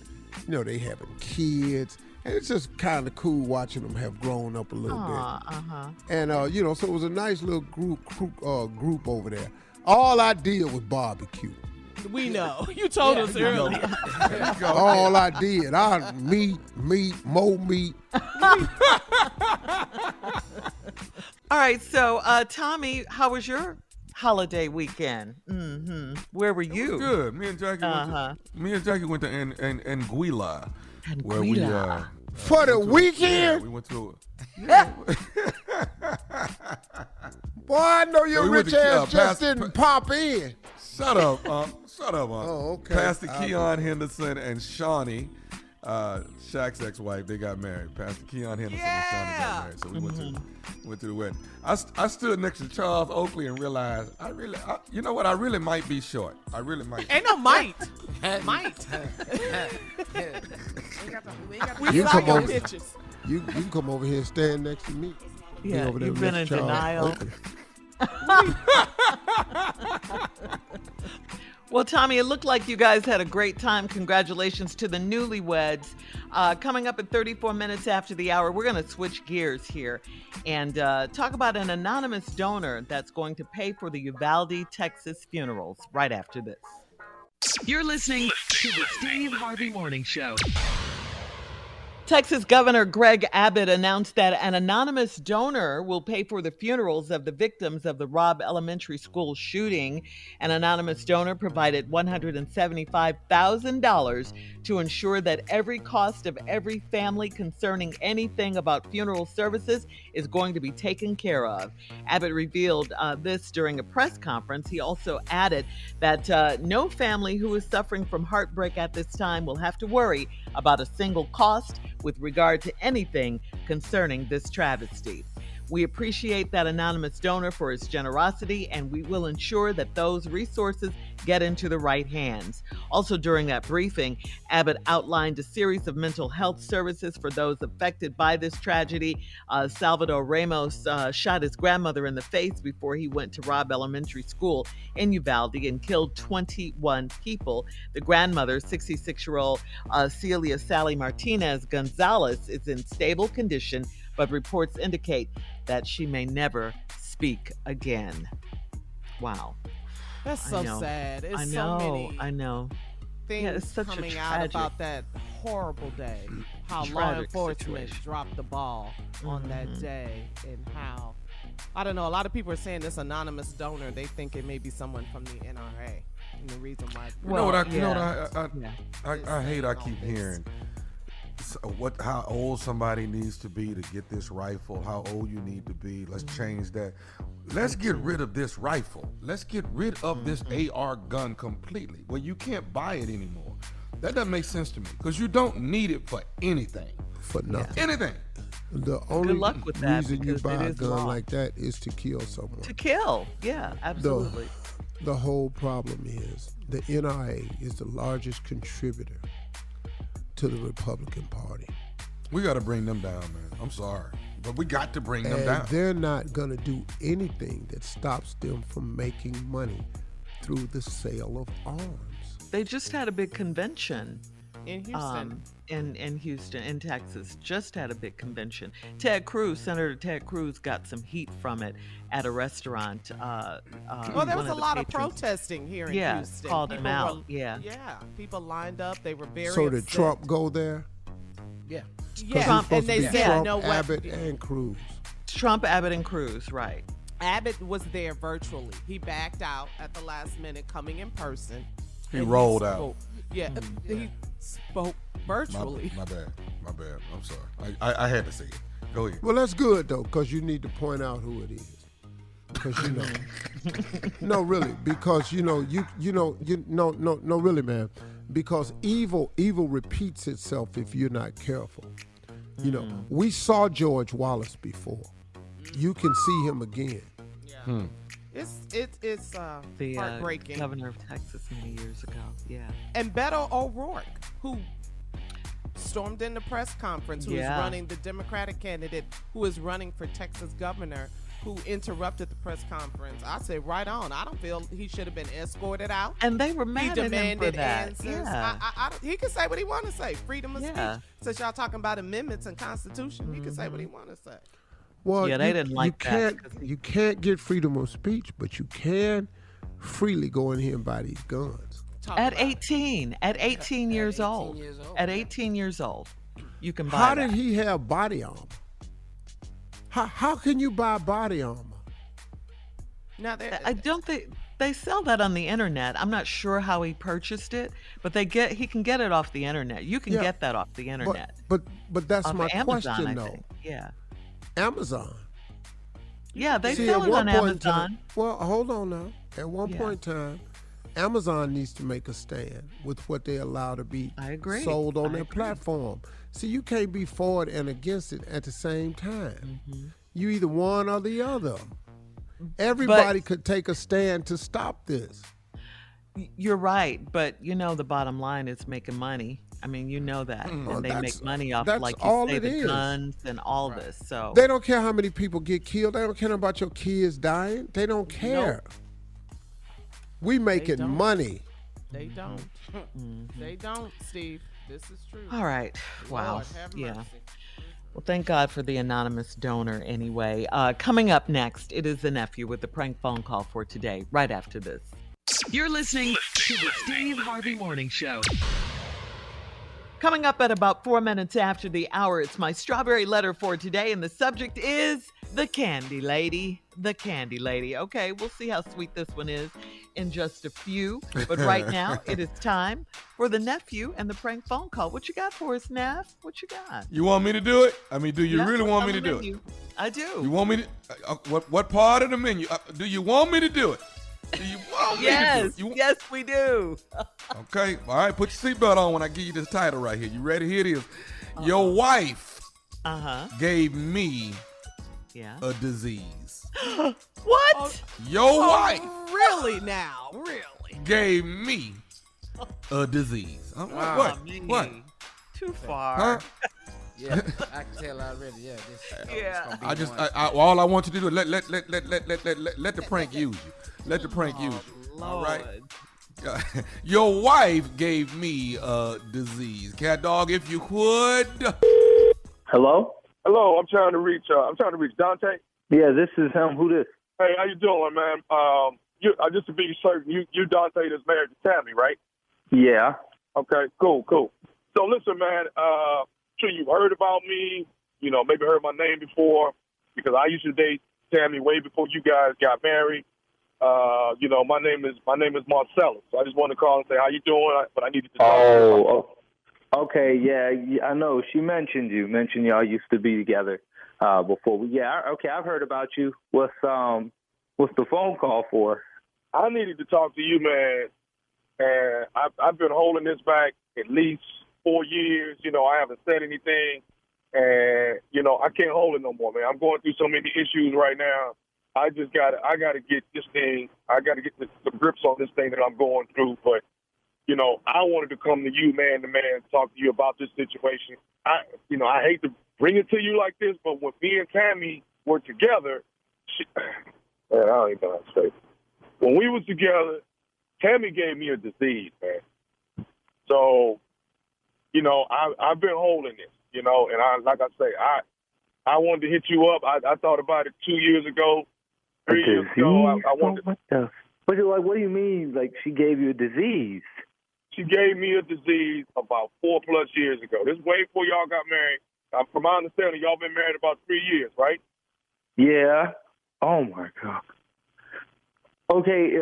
they having kids. And it's just kind of cool watching them have grown up a little bit. And, so it was a nice little group over there. All I did was barbecue. We know. You told us earlier. All I did. Meat, more meat. All right. So, Tommy, how was your holiday weekend? Where were you? It was good. Me and Jackie went to Anguilla. Where we for the weekend? We went to Boy, I know your rich ass just didn't pop in. Shut up, shut up, Oh, okay. Pastor Keon Henderson and Shawnee, Shaq's ex-wife, they got married. Pastor Keon Henderson and Shawnee got married. So we went to the wedding. I stood next to Charles Oakley and realized I really might be short. I really might. Ain't no might. Might. We saw your pictures. You can come over here and stand next to me. Yeah, you've been in denial. Well, Tommy, it looked like you guys had a great time. Congratulations to the newlyweds. Coming up at 34 minutes after the hour, we're going to switch gears here and talk about an anonymous donor that's going to pay for the Uvalde, Texas funerals right after this. You're listening to the Steve Harvey Morning Show. Texas Governor Greg Abbott announced that an anonymous donor will pay for the funerals of the victims of the Robb Elementary School shooting. An anonymous donor provided $175,000 to ensure that every cost of every family concerning anything about funeral services is going to be taken care of. Abbott revealed this during a press conference. He also added that no family who is suffering from heartbreak at this time will have to worry about a single cost with regard to anything concerning this travesty. We appreciate that anonymous donor for his generosity, and we will ensure that those resources get into the right hands. Also, during that briefing, Abbott outlined a series of mental health services for those affected by this tragedy. Salvador Ramos shot his grandmother in the face before he went to Robb Elementary School in Uvalde and killed 21 people. The grandmother, 66-year-old Celia Sally Martinez Gonzalez, is in stable condition, but reports indicate that she may never speak again. Wow. That's so sad. It's I know. so many things it's such coming a out about that horrible day. How law enforcement dropped the ball on that day, and how, I don't know, a lot of people are saying this anonymous donor, they think it may be someone from the NRA. And the reason why. I hate I keep hearing how old somebody needs to be to get this rifle, how old you need to be. Let's change that. Let's get rid of this rifle. Let's get rid of this AR gun completely. Well, you can't buy it anymore. That doesn't make sense to me, because you don't need it for anything. For nothing. Anything. The only reason you buy a gun like that is to kill someone. To kill, yeah, absolutely. The whole problem is the NRA is the largest contributor to the Republican Party. We got to bring them down, man. I'm sorry, but we got to bring them down. They're not going to do anything that stops them from making money through the sale of arms. They just had a big convention in Houston. In Houston, in Texas, just had a big convention. Senator Ted Cruz got some heat from it at a restaurant. Well, there was a lot of protesting here in Houston. Called him out. Yeah, people lined up. They were very So upset. did Trump go there? Yeah. Trump, and they said Trump, no. Abbott, and Cruz. Trump, Abbott, and Cruz, right. Abbott was there virtually. He backed out at the last minute, coming in person. He rolled out. Yeah, he spoke virtually. My bad. I'm sorry. I had to say it. Go ahead. Well, that's good though, because you need to point out who it is. Because you know, no, really, because no, really, man, because evil repeats itself if you're not careful. You know, we saw George Wallace before. You can see him again. Yeah. It's the heartbreaking. Governor of Texas many years ago. Yeah. And Beto O'Rourke, who stormed in the press conference, who is running, the Democratic candidate who is running for Texas governor, who interrupted the press conference. I said, right on. I don't feel he should have been escorted out. And they were mad at him for that. Answers. Yeah. He can say what he want to say. Freedom of speech. Since y'all talking about amendments and Constitution, he can say what he want to say. Well, they didn't like that. You can't get freedom of speech, but you can freely go in here and buy these guns. At 18 years old. At 18 years old, you can buy How that. did he have body armor? How can you buy body armor? Now, I don't think they sell that on the internet. I'm not sure how he purchased it, but he can get it off the internet. You can get that off the internet. But that's off my Amazon, question, I though. think. Yeah. Amazon. Yeah, they sell it on Amazon. Well, hold on now. At one point in time, Amazon needs to make a stand with what they allow to be sold on their platform. See, you can't be for it and against it at the same time. You either one or the other. Everybody could take a stand to stop this. You're right, but the bottom line is making money. I mean, you know that. And they make money off, like you say, the guns and all this. So they don't care how many people get killed. They don't care about your kids dying. They don't care. Nope. We making money. They don't. They don't, Steve. This is true. All right. Wow. Yeah. Well, thank God for the anonymous donor anyway. Coming up next, it is the nephew with the prank phone call for today, right after this. You're listening to the Steve Harvey Morning Show. Coming up at about 4 minutes after the hour, it's my strawberry letter for today, and the subject is the candy lady. The candy lady. Okay, we'll see how sweet this one is in just a few. But right now, it is time for the nephew and the prank phone call. What you got for us, Neff? What you got? You want me to do it? I mean, do you really want me to do it? I do. You want me to? What part of the menu? Do you want me to do it? Do you want me to do it? Yes, we do. Okay, all right. Put your seatbelt on when I give you this title right here. You ready? Here it is. Your wife gave me a disease. What? Your wife Really now? Really? gave me a disease. What? Too far. Huh? Yeah, I can tell already. Yeah, this I just, all I want you to do is let the prank use you. Let the prank use you. All right. Your wife gave me a disease. Cat dog, if you would. Hello, I'm trying to reach Dante. Yeah, this is him. Who this? Hey, how you doing, man? Just to be certain, you Dante that's married to Tammy, right? Yeah. Okay, cool. So listen, man, sure you've heard about me, maybe heard my name before, because I used to date Tammy way before you guys got married. My name is Marcellus. So I just wanted to call and say how you doing, but I needed to talk to you. Okay, yeah, I know. She mentioned y'all used to be together before. Okay, I've heard about you. What's the phone call for? I needed to talk to you, man, and I've been holding this back at least 4 years. I haven't said anything, and I can't hold it no more, man. I'm going through so many issues right now. I gotta get this thing. I gotta get the grips on this thing that I'm going through. But I wanted to come to you, man to man, talk to you about this situation. I hate to bring it to you like this, but when me and Tammy were together, man, I don't even know how to say it. When we was together, Tammy gave me a disease, man. So, I've been holding this, and I wanted to hit you up. I thought about it 2 years ago, 3 years ago. I wanted. What do you mean? Like she gave you a disease? She gave me a disease about 4+ years ago. This is way before y'all got married. From my understanding, y'all been married about 3 years, right? Yeah. Oh my God. Okay.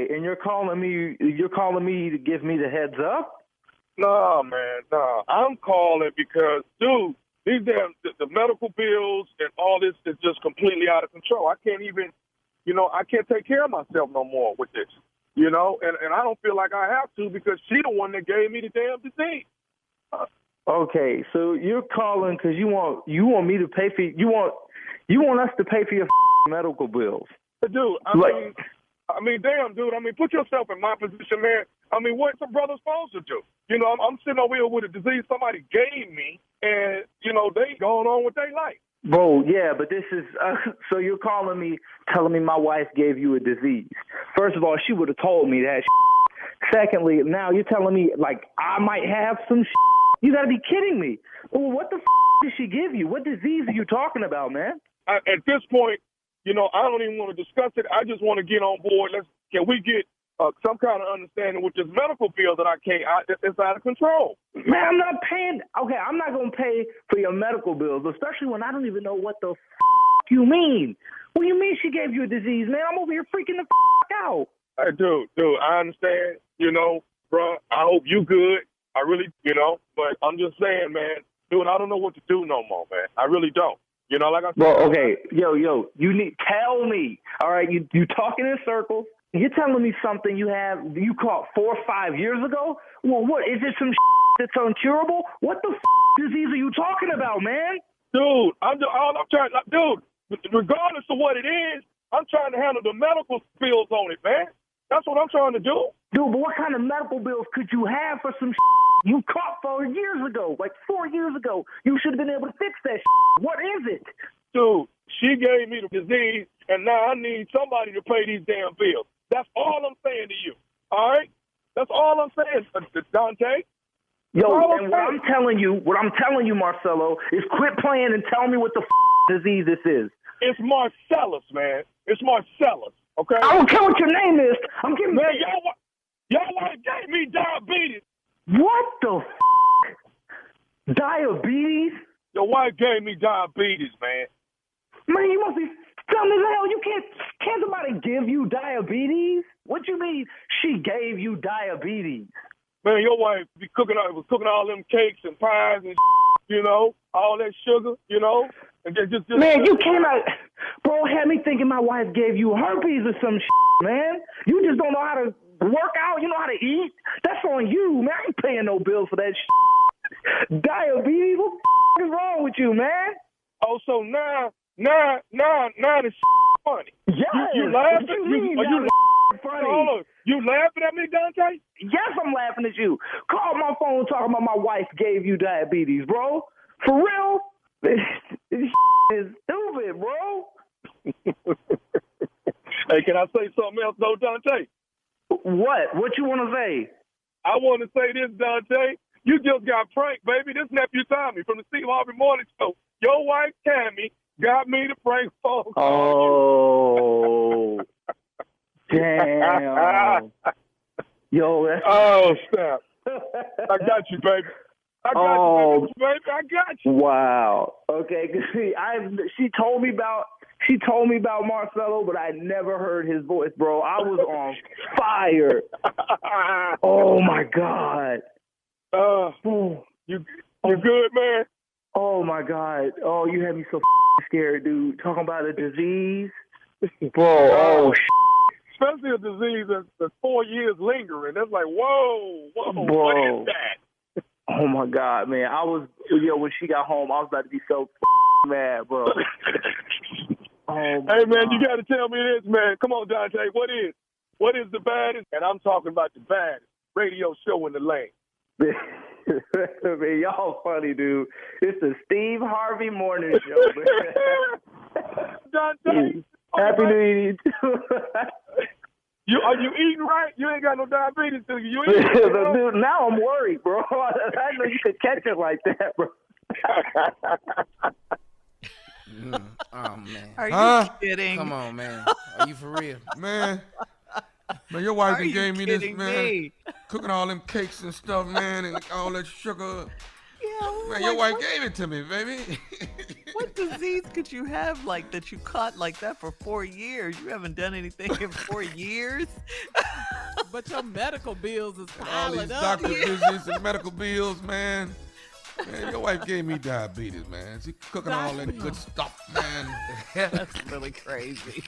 And you're calling me to give me the heads up? No, man, no. I'm calling because, dude, these the medical bills and all this is just completely out of control. I can't even, I can't take care of myself no more with this, and I don't feel like I have to because she's the one that gave me the damn disease. Okay, so you're calling because you want me to pay for you want us to pay for your medical bills, dude. I mean, damn, dude. I mean, put yourself in my position, man. I mean, what's a brother supposed to do? I'm sitting over here with a disease somebody gave me, and they going on with their life. Bro, yeah, but this is so you're calling me, telling me my wife gave you a disease. First of all, she would have told me that. Secondly, now you're telling me like I might have some. You got to be kidding me. Well, what the did she give you? What disease are you talking about, man? At this point, I don't even want to discuss it. I just want to get on board. Can we get some kind of understanding with this medical bill that it's out of control? Man, I'm not paying. Okay, I'm not going to pay for your medical bills, especially when I don't even know what the you mean. What do you mean she gave you a disease, man? I'm over here freaking the out. Hey, dude, I understand, bro. I hope you good. I really, but I'm just saying, man, dude, I don't know what to do no more, man. I really don't. Like I said. Well, okay, yo, tell me, all right, you talking in circles. You're telling me something you caught 4 or 5 years ago? Well, what, is it some that's uncurable? What the disease are you talking about, man? Dude, regardless of what it is, I'm trying to handle the medical bills on it, man. That's what I'm trying to do. Dude, but what kind of medical bills could you have for some you caught 4 years ago? Like 4 years ago, you should have been able to fix that. What is it? Dude, she gave me the disease, and now I need somebody to pay these damn bills. That's all I'm saying to you. All right? That's all I'm saying, Dante. Yo, and what I'm telling you, Marcelo, is quit playing and tell me what the disease this is. It's Marcellus, man. It's Marcellus. Okay. I don't care what your name is. I'm giving y'all gave me diabetes. What the Diabetes? Your wife gave me diabetes, man. Man, you must be dumb as hell. You can't somebody give you diabetes? What you mean she gave you diabetes? Man, your wife was cooking all them cakes and pies and all that sugar, and just man, you came out, bro, had me thinking my wife gave you herpes or some man. You just don't know how to work out. You know how to eat. That's on you, man. I ain't paying no bills for that diabetes. What is wrong with you, man? Oh, so now this funny. Yes. You laughing? Are you funny? Hold on. You laughing at me, Dante? Yes, I'm laughing at you. Call my phone talking about my wife gave you diabetes, bro. For real? This is stupid, bro. Hey, can I say something else, though, Dante? What? What you want to say? I want to say this, Dante. You just got pranked, baby. This nephew Tommy from the Steve Harvey Morning Show. Your wife, Tammy, got me to prank phone call. Oh, damn. Yo, that's... Oh, snap. I got you, baby. I got you, baby. I got you. Wow. Okay, see, she told me about Marcelo, but I never heard his voice, bro. I was on fire. Oh my God. You good, man? Oh my God. Oh, you had me so scared, dude. Talking about a disease, bro. Especially a disease that's 4 years lingering. That's like, whoa, bro. What is that? Oh my God, man. When she got home, I was about to be so mad, bro. Hey, man, you got to tell me this, man. Come on, Dante. What is the baddest? And I'm talking about the baddest radio show in the land. Man, y'all funny, dude. It's the Steve Harvey Morning Show, man. Dante. Happy New Year. Are you eating right? You ain't got no diabetes, do you? You eating, dude, now I'm worried, bro. I know you could catch it like that, bro. Oh, man. Are you kidding? Come on, man. Are you for real? Man, your wife gave me this, man. Me? Cooking all them cakes and stuff, man, and all that sugar. Yeah, man, your wife gave it to me, baby. What disease could you have like that you caught like that for 4 years? You haven't done anything in 4 years. But your medical bills is all piling these up. doctor visits and medical bills, man. Man, your wife gave me diabetes, man. She cooking all that good stuff, man. That's really crazy.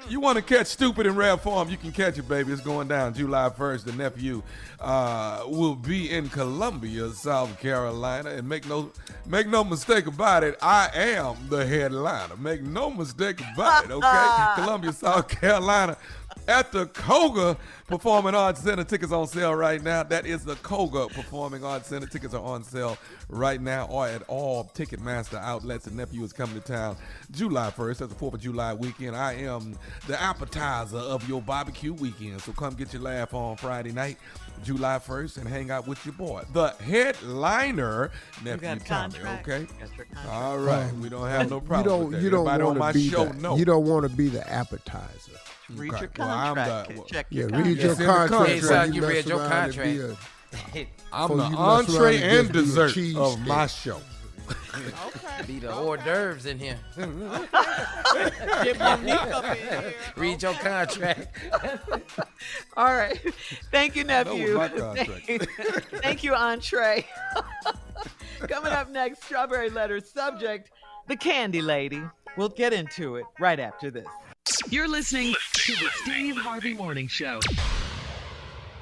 You want to catch Stupid in rare form, you can catch it, baby. It's going down July 1st. The nephew will be in Columbia, South Carolina. And make no mistake about it, I am the headliner. Make no mistake about it, okay? Columbia, South Carolina. At the Koga Performing Arts Center. Tickets on sale right now. That is the Koga Performing Arts Center. Tickets are on sale right now or at all Ticketmaster outlets. The nephew is coming to town July 1st. That's the 4th of July weekend. I am the appetizer of your barbecue weekend. So come get your laugh on Friday night, July 1st, and hang out with your boy. The headliner, nephew Tommy, okay? All right. We don't have no problem with that. You don't want to be know. You don't want to be the appetizer. Read your contract. Check your read contract. your contract. It sounds like you read your contract. I'm the entree and dessert of my show. Okay. Be the hors d'oeuvres in here. Get Monique up in here. Read your contract. All right. Thank you, nephew. That was my contract. Thank you, entree. Coming up next, Strawberry Letter subject, the Candy Lady. We'll get into it right after this. You're listening to the Steve Harvey Morning Show.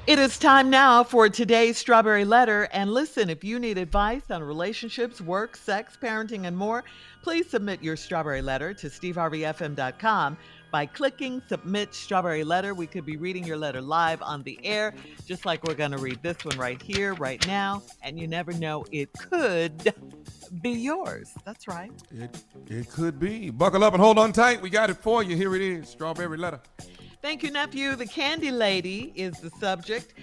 It is time now for today's Strawberry Letter. And listen, if you need advice on relationships, work, sex, parenting, and more, please submit your Strawberry Letter to steveharveyfm.com by clicking Submit Strawberry Letter. We could be reading your letter live on the air, just like we're going to read this one right here, right now. And you never know, it could be yours. That's right. It could be. Buckle up and hold on tight. We got it for you. Here it is, Strawberry Letter. Thank you, nephew. The Candy Lady is the subject.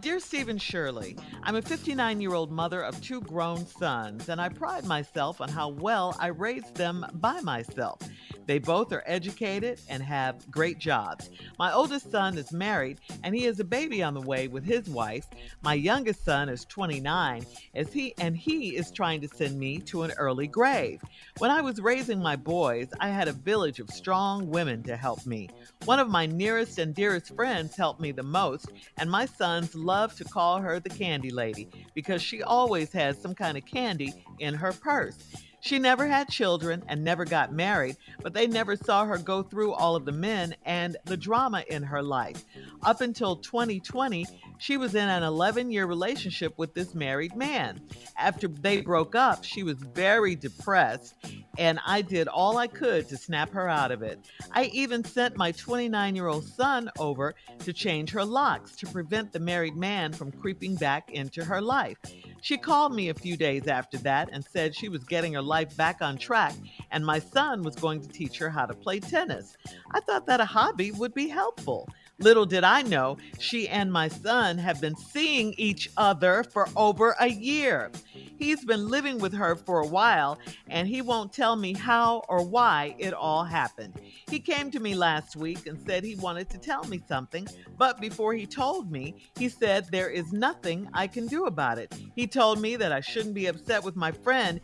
Dear Steve and Shirley, I'm a 59-year-old mother of 2 grown sons, and I pride myself on how well I raised them by myself. They both are educated and have great jobs. My oldest son is married, and he has a baby on the way with his wife. My youngest son is 29, and he is trying to send me to an early grave. When I was raising my boys, I had a village of strong women to help me. One of my nearest and dearest friends helped me the most, and my sons love to call her the candy lady because she always has some kind of candy in her purse. She never had children and never got married, but they never saw her go through all of the men and the drama in her life. Up until 2020, she was in an 11-year relationship with this married man. After they broke up, she was very depressed, and I did all I could to snap her out of it. I even sent my 29-year-old son over to change her locks to prevent the married man from creeping back into her life. She called me a few days after that and said she was getting her life back on track, and my son was going to teach her how to play tennis. I thought that a hobby would be helpful. Little did I know, she and my son have been seeing each other for over a year. He's been living with her for a while, and he won't tell me how or why it all happened. He came to me last week and said he wanted to tell me something, but before he told me, he said there is nothing I can do about it. He told me that I shouldn't be upset with my friend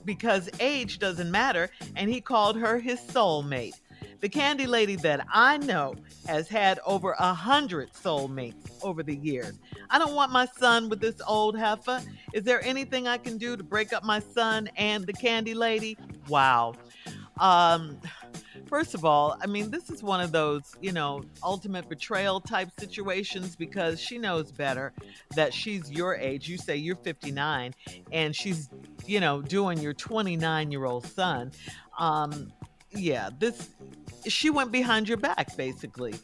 because age doesn't matter, and he called her his soulmate. The candy lady that I know has had over 100 soulmates over the years. I don't want my son with this old heifer. Is there anything I can do to break up my son and the candy lady? Wow. First of all, I mean, this is one of those, ultimate betrayal type situations because she knows better that she's your age. You say you're 59 and she's, doing your 29-year-old son. She went behind your back, basically.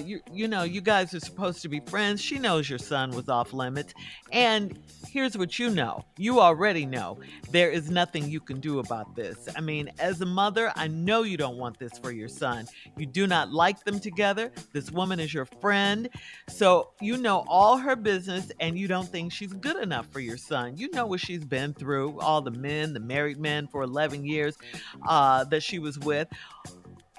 You guys are supposed to be friends. She knows your son was off limits. And here's what you know. You already know there is nothing you can do about this. I mean, as a mother, I know you don't want this for your son. You do not like them together. This woman is your friend. So you know all her business and you don't think she's good enough for your son. You know what she's been through, all the married men for 11 years that she was with.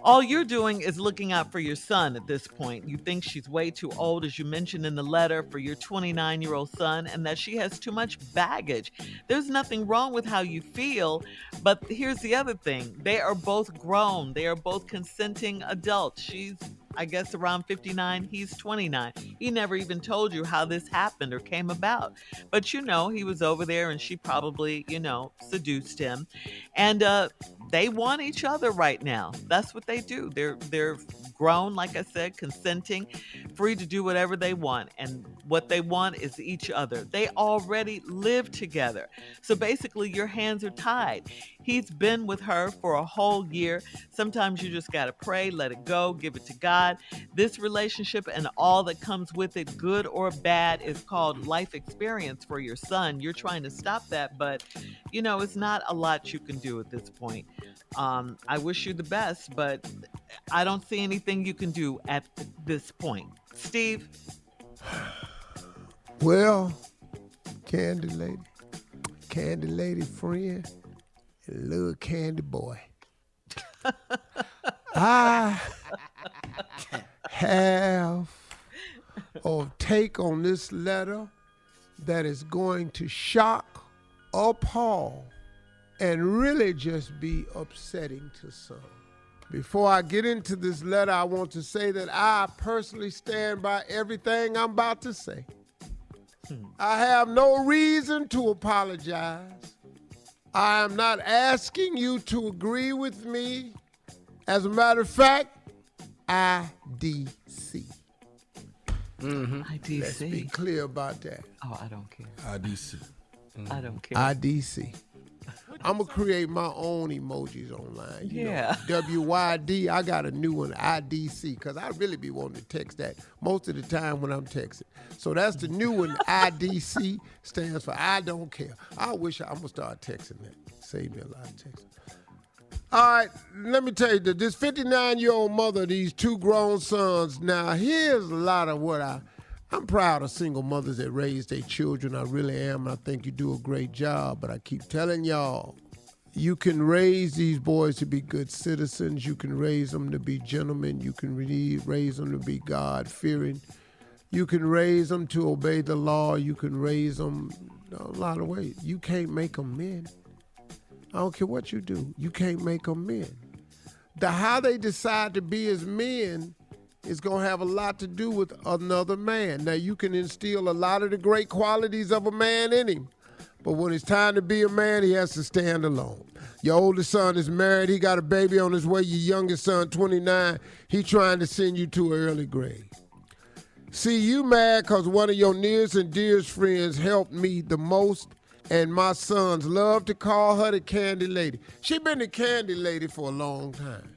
All you're doing is looking out for your son at this point. You think she's way too old, as you mentioned in the letter, for your 29-year-old son, and that she has too much baggage. There's nothing wrong with how you feel, but here's the other thing. They are both grown. They are both consenting adults. She's, I guess, around 59. He's 29. He never even told you how this happened or came about. But he was over there and she probably, seduced him. And they want each other right now. That's what they do. They're grown, like I said, consenting, free to do whatever they want. And what they want is each other. They already live together. So basically your hands are tied. He's been with her for a whole year. Sometimes you just got to pray, let it go, give it to God. This relationship and all that comes with it, good or bad, is called life experience for your son. You're trying to stop that, but it's not a lot you can do at this point. I wish you the best, but I don't see anything you can do at this point. Steve? Well, candy lady friend, and little candy boy. I have a take on this letter that is going to shock, appall, and really just be upsetting to some. Before I get into this letter, I want to say that I personally stand by everything I'm about to say. I have no reason to apologize. I am not asking you to agree with me. As a matter of fact, IDC. IDC. Let's be clear about that. Oh, I don't care. IDC. I don't care. IDC. I'm going to create my own emojis online. You know, WYD, I got a new one, IDC, because I really be wanting to text that most of the time when I'm texting. So that's the new one, IDC, stands for I don't care. I'm going to start texting that. Save me a lot of texting. All right, let me tell you, this 59-year-old mother of these two grown sons, now here's a lot of what I'm proud of single mothers that raise their children. I really am. I think you do a great job. But I keep telling y'all You can raise these boys to be good citizens. You can raise them to be gentlemen. You can raise them to be God-fearing. You can raise them to obey the law. You can raise them a lot of ways. You can't make them men. I don't care what you do. You can't make them men. How they decide to be as men is going to have a lot to do with another man. Now, you can instill a lot of the great qualities of a man in him, but when it's time to be a man, he has to stand alone. Your oldest son is married. He got a baby on his way. Your youngest son, 29, he trying to send you to an early grave. See, you mad because one of your nearest and dearest friends helped me the most, and my sons love to call her the candy lady. She been the candy lady for a long time.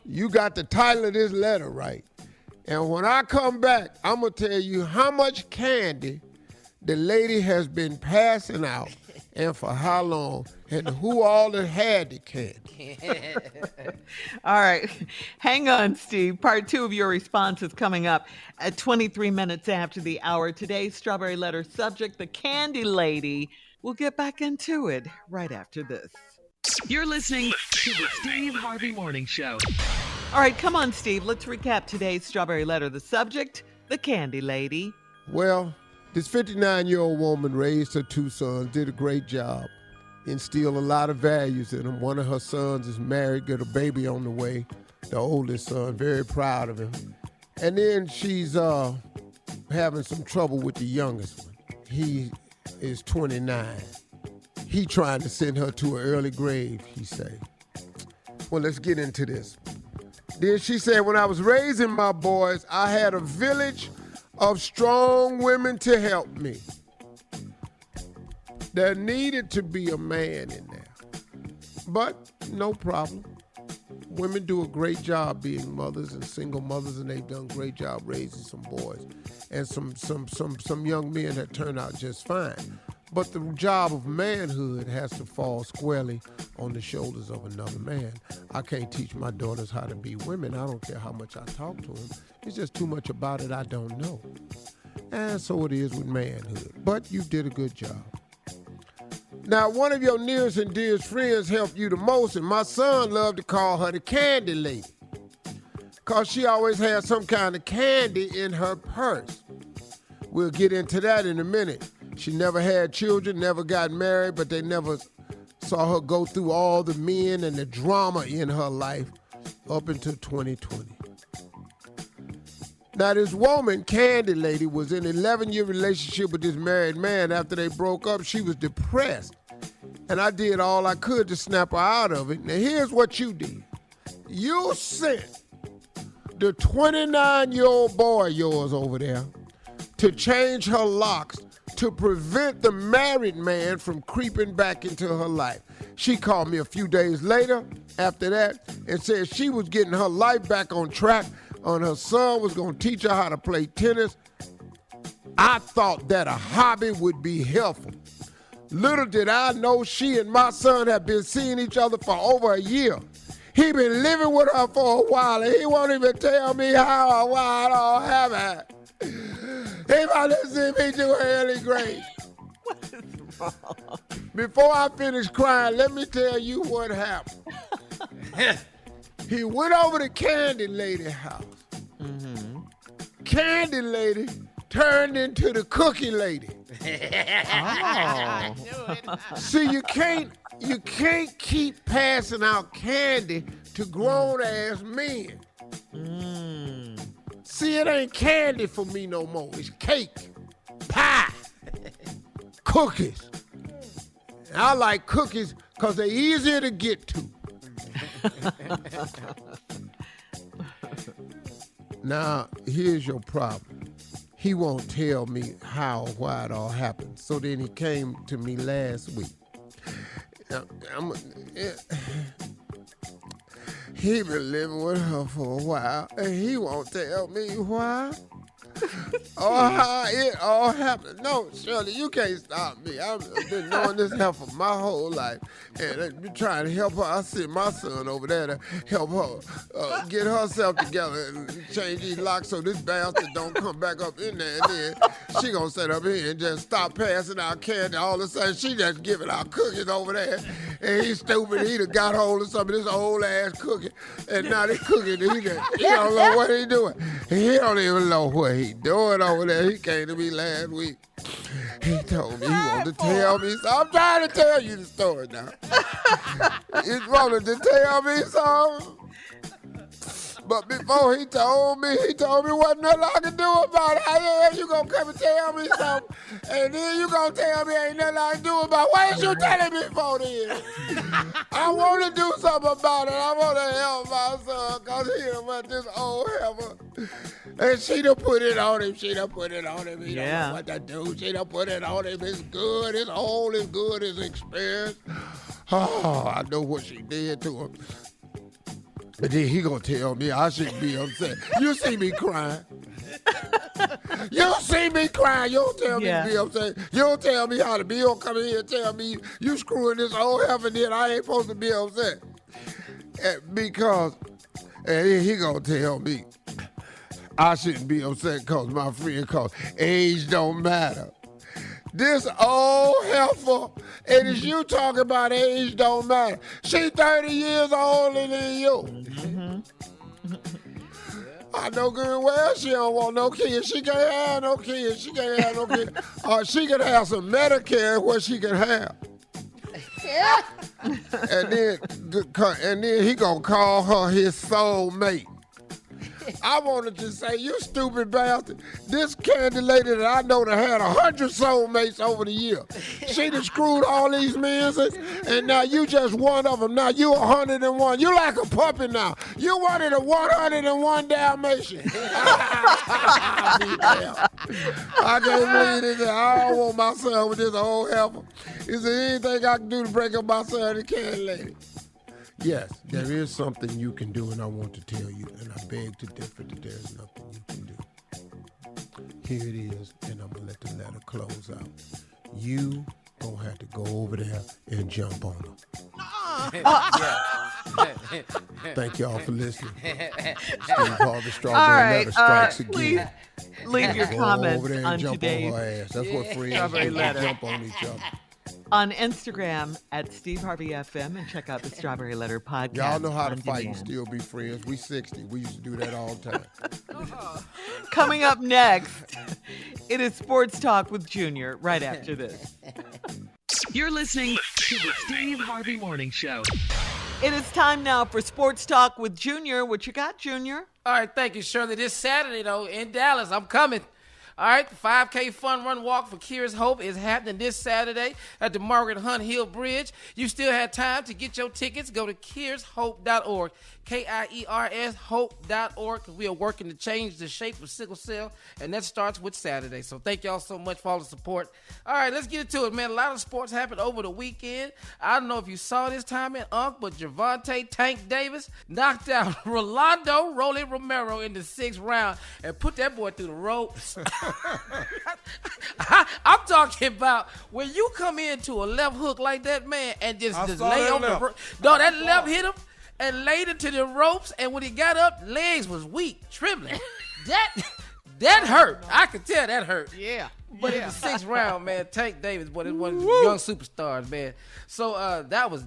You got the title of this letter right. And when I come back, I'm going to tell you how much candy the lady has been passing out and for how long and who all that had the candy. All right. Hang on, Steve. Part 2 of your response is coming up at 23 minutes after the hour. Today's Strawberry Letter subject, the candy lady. We'll get back into it right after this. You're listening to the Steve Harvey Morning Show. All right, come on, Steve. Let's recap today's Strawberry Letter. The subject, the candy lady. Well, this 59-year-old woman raised her 2 sons, did a great job, instilled a lot of values in them. One of her sons is married, got a baby on the way, the oldest son, very proud of him. And then she's having some trouble with the youngest one. He is 29. He trying to send her to an early grave, he say. Well, let's get into this. Then she said, when I was raising my boys, I had a village of strong women to help me. There needed to be a man in there. But no problem. Women do a great job being mothers and single mothers, and they've done a great job raising some boys. And some young men that turned out just fine. But the job of manhood has to fall squarely on the shoulders of another man. I can't teach my daughters how to be women. I don't care how much I talk to them. It's just too much about it I don't know. And so it is with manhood. But you did a good job. Now, one of your nearest and dearest friends helped you the most, and my son loved to call her the candy lady, because she always had some kind of candy in her purse. We'll get into that in a minute. She never had children, never got married, but they never saw her go through all the men and the drama in her life up until 2020. Now, this woman, Candy Lady, was in an 11-year relationship with this married man. After they broke up, she was depressed. And I did all I could to snap her out of it. Now, here's what you did. You sent the 29-year-old boy of yours over there to change her locks to prevent the married man from creeping back into her life. She called me a few days later after that and said she was getting her life back on track, and her son was going to teach her how to play tennis. I thought that a hobby would be helpful. Little did I know she and my son have been seeing each other for over a year. He been living with her for a while, and he won't even tell me how or why it all happened. He might have sent me to an early grave. What is wrong? Before I finish crying, let me tell you what happened. He went over to Candy Lady's house. Mm-hmm. Candy Lady turned into the Cookie Lady. Oh. See, you can't keep passing out candy to grown-ass men. Mm. See, it ain't candy for me no more. It's cake, pie, cookies. And I like cookies because they're easier to get to. Now, here's your problem. He won't tell me how or why it all happened. So then he came to me last week. He been living with her for a while, and he won't tell me why or how it all happened. No, Shirley, you can't stop me. I've been knowing this help for my whole life, and I've been trying to help her. I sent my son over there to help her get herself together and change these locks so this bastard don't come back up in there. And then she gonna sit up here and just stop passing out candy. All of a sudden, she just giving out cookies over there. And he's stupid. He done got hold of some of this old ass cooking. And now they cooking. He don't know what he doing. He don't even know what he doing over there. He came to me last week. He told me he wanted to tell me something. I'm trying to tell you the story now. He wanted to tell me something. But before he told me wasn't nothing I could do about it. I said, you gonna come and tell me something, and then you gonna tell me ain't nothing I can do about it. Why ain't you telling me before then? I want to do something about it. I want to help my son, because he done went this old heifer. And she done put it on him. He don't know what to do. She done put it on him. It's good. It's old. It's good. It's experienced. Oh, I know what she did to him. And then he gonna tell me I shouldn't be upset. You see me crying. You see me crying. You don't tell me to be upset. You don't tell me how to be. You don't come in here and tell me you screwing this old heaven in. I ain't supposed to be upset. And he gonna tell me I shouldn't be upset because my friend called. Age don't matter. This old heifer, and it's you talking about age don't matter. She 30 years older than you. Mm-hmm. I know good well she don't want no kids. She can't have no kids. She can have some Medicare where she can have. and then he gonna call her his soulmate. I wanted to say, you stupid bastard. This candy lady that I know that had 100 soulmates over the year. She done screwed all these men, and now you just one of them. Now you 101. You like a puppy now. You wanted a 101 Dalmatian. I can't believe this. I don't want my son with this old heifer. Is there anything I can do to break up my son and the candy lady? Yes, there is something you can do, and I want to tell you, and I beg to differ that there is nothing you can do. Here it is, and I'm going to let the letter close out. You going to have to go over there and jump on her. Thank y'all for listening. Steve Harvey Strawberry Letter strikes again. Leave your comments on today's That's what friends do, jump on each other. On Instagram at Steve Harvey FM, and check out the Strawberry Letter podcast. Y'all know how to fight and still be friends. We 60. We used to do that all the time. Coming up next, it is Sports Talk with Junior right after this. You're listening to the Steve Harvey Morning Show. It is time now for Sports Talk with Junior. What you got, Junior? All right, thank you, Shirley. This Saturday, though, in Dallas, I'm coming. All right, the 5K Fun Run Walk for Kiers Hope is happening this Saturday at the Margaret Hunt Hill Bridge. You still have time to get your tickets. Go to KiersHope.org, KIERS Hope.org, because we are working to change the shape of sickle cell, and that starts with Saturday. So thank y'all so much for all the support. All right, let's get into it, man. A lot of sports happened over the weekend. I don't know if you saw this time in but Gervonta Tank Davis knocked out Rolando Rolly Romero in the 6th round and put that boy through the ropes. I'm talking about when you come into a left hook like that, man, and just lay on the rope. No, that left hit him and laid it to the ropes, and when he got up, legs was weak, trembling. That hurt. I could tell that hurt. Yeah. But in the 6th round, man, Tank Davis, boy, is one of the young superstars, man. So that was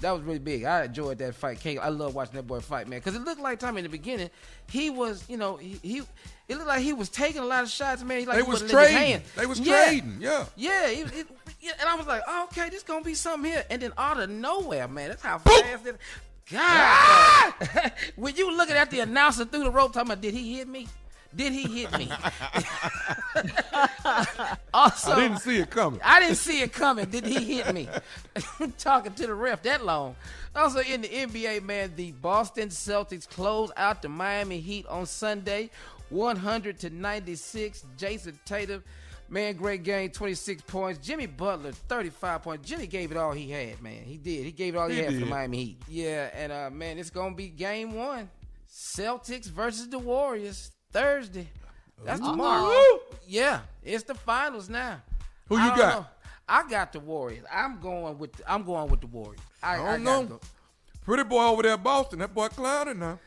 really big. I enjoyed that fight. I love watching that boy fight, man, because it looked like in the beginning he was, it looked like he was taking a lot of shots, man. They was trading. Yeah. Yeah. And I was like, oh, okay, this gonna be something here. And then out of nowhere, man, that's how fast it. God, when you looking at the announcer through the rope, talking about, did he hit me? Did he hit me? Also, I didn't see it coming. Did he hit me? Talking to the ref that long. Also in the NBA, man, the Boston Celtics closed out the Miami Heat on Sunday, 100-96. Jason Tatum, man, great game, 26 points. Jimmy Butler, 35 points. Jimmy gave it all he had, man. He did. He gave it all he had for the Miami Heat. Yeah, and, man, it's going to be game 1. Celtics versus the Warriors. Thursday. That's tomorrow. Yeah, it's the finals now. Who you got? Know. I got the Warriors. I'm going with the Warriors. I don't know. Pretty boy over there in Boston. That boy clouded now.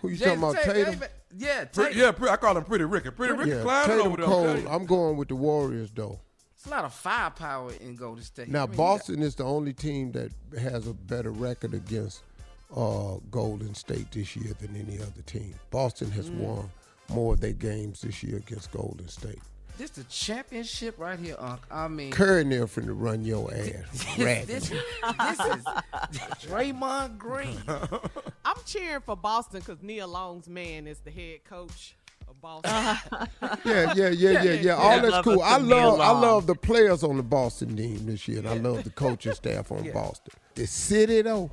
Who you talking about, Tatum? Yeah, Tatum. I call him Pretty Ricky. Pretty Ricky clouded over there. Cold. I'm going with the Warriors, though. It's a lot of firepower in Golden State. Now, Boston is the only team that has a better record against Golden State this year than any other team. Boston has won more of their games this year against Golden State. This the championship right here, Unc. I mean, Curry near finna run your ass. this is Draymond Green. I'm cheering for Boston because Nia Long's man is the head coach of Boston. Yeah. All that's cool. I love the players on the Boston team this year, and I love the coaching staff on Boston. The city, though.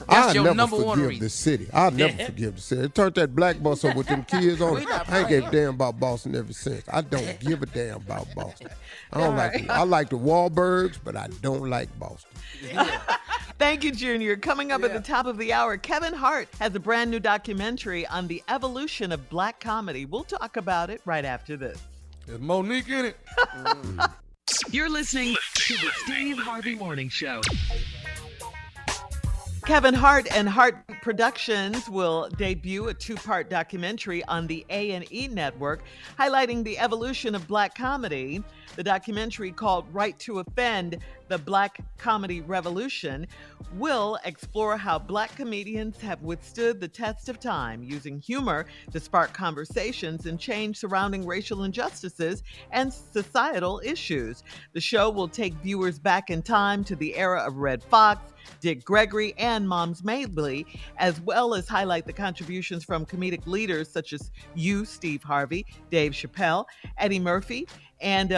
I'll never forgive the city. I'll never forgive the city. They turned that black bus up with them kids on it. I ain't gave a damn about Boston ever since. I don't give a damn about Boston. I don't like it. I like the Wahlbergs, but I don't like Boston. Thank you, Junior. Coming up at the top of the hour, Kevin Hart has a brand new documentary on the evolution of black comedy. We'll talk about it right after this. There's Monique in it. You're listening to the Steve Harvey Morning Show. Kevin Hart and Hart Productions will debut a 2-part documentary on the A&E network highlighting the evolution of black comedy. The documentary, called Right to Offend, The Black Comedy Revolution, will explore how black comedians have withstood the test of time, using humor to spark conversations and change surrounding racial injustices and societal issues. The show will take viewers back in time to the era of Red Fox, Dick Gregory, and Moms Mabley, as well as highlight the contributions from comedic leaders such as Steve Harvey, Dave Chappelle, Eddie Murphy, and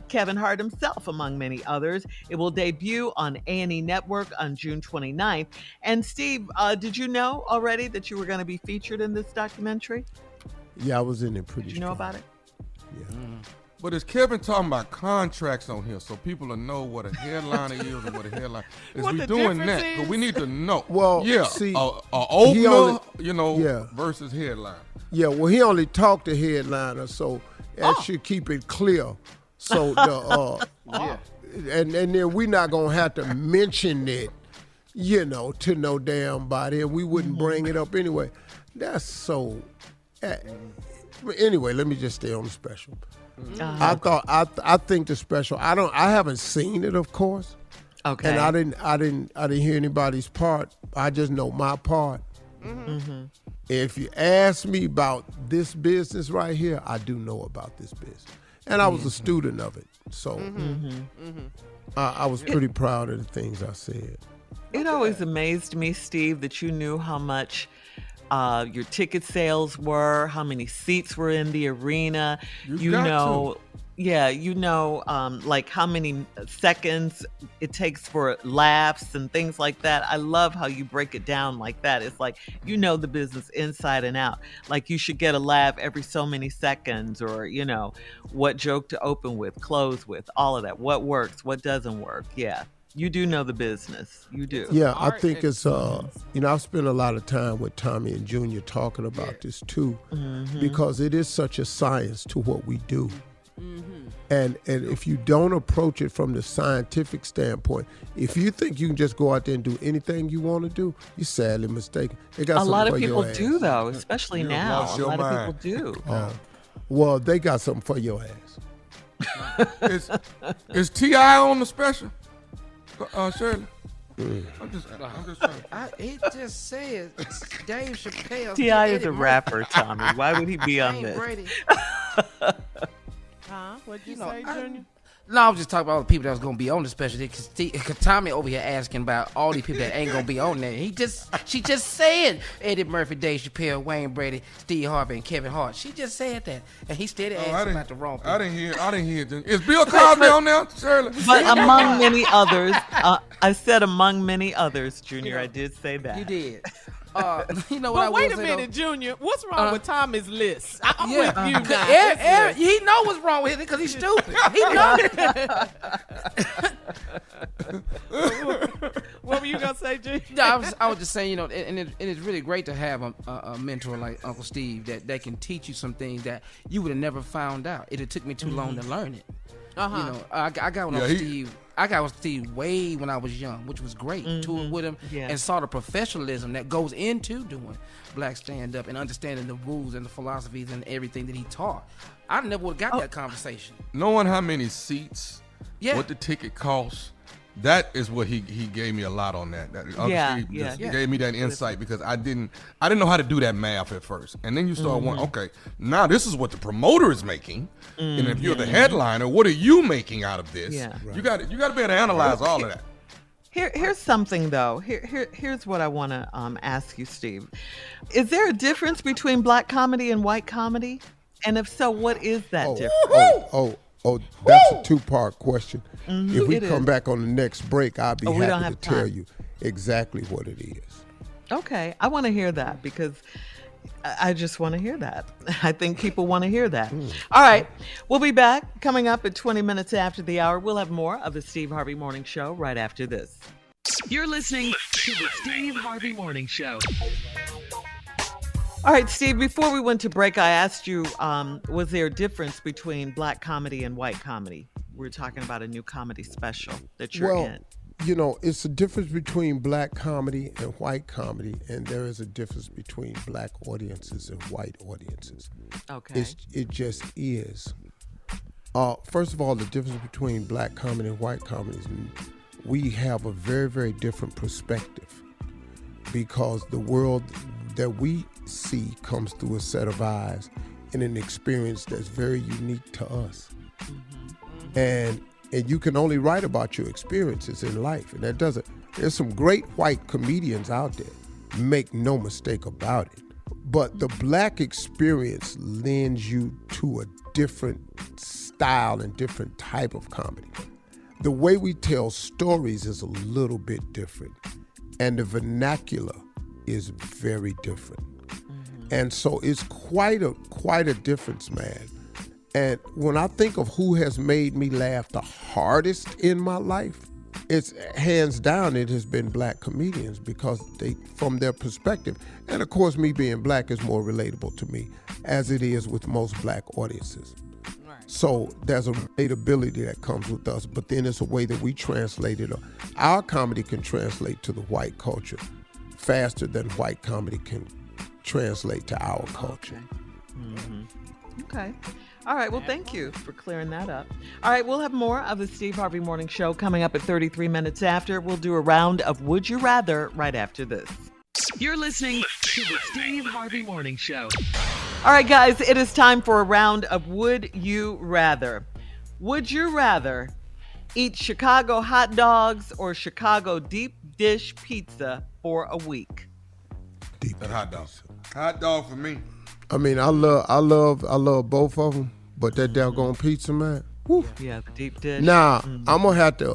Kevin Hart himself, among many others. It will debut on A&E Network on June 29th. And Steve, did you know already that you were going to be featured in this documentary? Yeah, I was in it pretty Did you know about it? Yeah. But is Kevin talking about contracts on here so people will know what a headliner is and what a headline is? What We the doing difference that? is? Because we need to know. Well, yeah, see, a opener, only- versus headline. Yeah, well, he only talked to headliner, so that should keep it clear. So the and then we're not gonna have to mention it, to no damn body, and we wouldn't bring it up anyway. That's so. Anyway, let me just stay on the special. I think the special. I haven't seen it, of course. Okay. And I didn't hear anybody's part. I just know my part. Mm-hmm. If you ask me about this business right here, I do know about this business. And I was a student of it. So I was pretty proud of the things I said. It always amazed me, Steve, that you knew how much your ticket sales were, how many seats were in the arena. Like how many seconds it takes for laughs and things like that. I love how you break it down like that. It's like, the business inside and out. Like you should get a laugh every so many seconds, or, what joke to open with, close with, all of that. What works, what doesn't work. Yeah. You do know the business. You do. Yeah, I think it's, I've spent a lot of time with Tommy and Junior talking about this too, because it is such a science to what we do. And if you don't approach it from the scientific standpoint, if you think you can just go out there and do anything you want to do, you're sadly mistaken. They got a lot of for people your ass. do, though, especially now. A lot of people do. Well, they got something for your ass. Is T.I. on the special? Shirley. I'm just trying. It just says Dave Chappelle. T.I. is a rapper, Tommy. Why would he be on this? What'd you say, Junior? No, I was just talking about all the people that was going to be on the special. Because Tommy over here asking about all these people that ain't going to be on there. She just said Eddie Murphy, Dave Chappelle, Wayne Brady, Steve Harvey, and Kevin Hart. She just said that. And he steady asking about the wrong people. I didn't hear it. Is Bill Cosby on there, Shirley? But among many others, I said among many others, Junior. I did say that. You did. But wait a minute, Junior. What's wrong with Tommy's list? I'm with you now. He know what's wrong with it because he's stupid. He knows. What were you gonna say, Junior? No, I was just saying, and it's really great to have a mentor like Uncle Steve that can teach you some things that you would have never found out. It took me too long to learn it. Uh-huh. You know, I got one on Steve. I got with Steve way when I was young, which was great. Touring with him and saw the professionalism that goes into doing black stand-up and understanding the rules and the philosophies and everything that he taught. I never would have got that conversation. Knowing how many seats, what the ticket costs, that is what he gave me a lot on that. Steve just gave me that insight because I didn't know how to do that math at first. And then you start wondering, okay, now this is what the promoter is making. And if you're the headliner, what are you making out of this? Yeah. You got to be able to analyze all of that. Here's something though. Here's what I want to ask you, Steve. Is there a difference between black comedy and white comedy? And if so, what is that difference? That's a two-part question. If we come back on the next break, I'll be happy to tell you exactly what it is. Okay, I want to hear that because I just want to hear that. I think people want to hear that. All right, we'll be back coming up at 20 minutes after the hour. We'll have more of the Steve Harvey Morning Show right after this. You're listening to the Steve Harvey Morning Show. All right, Steve, before we went to break, I asked you, was there a difference between black comedy and white comedy? We're talking about a new comedy special that you're in. You know, it's a difference between black comedy and white comedy, and there is a difference between black audiences and white audiences. Okay. It just is. First of all, the difference between black comedy and white comedy is we have a very, very different perspective because the world that we see comes through a set of eyes and an experience that's very unique to us. And you can only write about your experiences in life. And there's some great white comedians out there, make no mistake about it. But the black experience lends you to a different style and different type of comedy. The way we tell stories is a little bit different. And the vernacular is very different. And so it's quite a difference, man. And when I think of who has made me laugh the hardest in my life, it's hands down it has been black comedians because they, from their perspective, and of course me being black is more relatable to me as it is with most black audiences. So there's a relatability that comes with us, but then it's a way that we translate it. Our comedy can translate to the white culture faster than white comedy can translate to our culture. Okay. All right. Well, thank you for clearing that up. All right. We'll have more of the Steve Harvey Morning Show coming up at 33 minutes after. We'll do a round of Would You Rather right after this. You're listening to the Steve Harvey Morning Show. All right, guys. It is time for a round of Would You Rather. Would you rather eat Chicago hot dogs or Chicago deep dish pizza for a week? Deep hot dog. Hot dog for me. I mean, I love both of them, but that doggone pizza, man. Woo. Yeah, the deep dish. Now, I'm gonna have to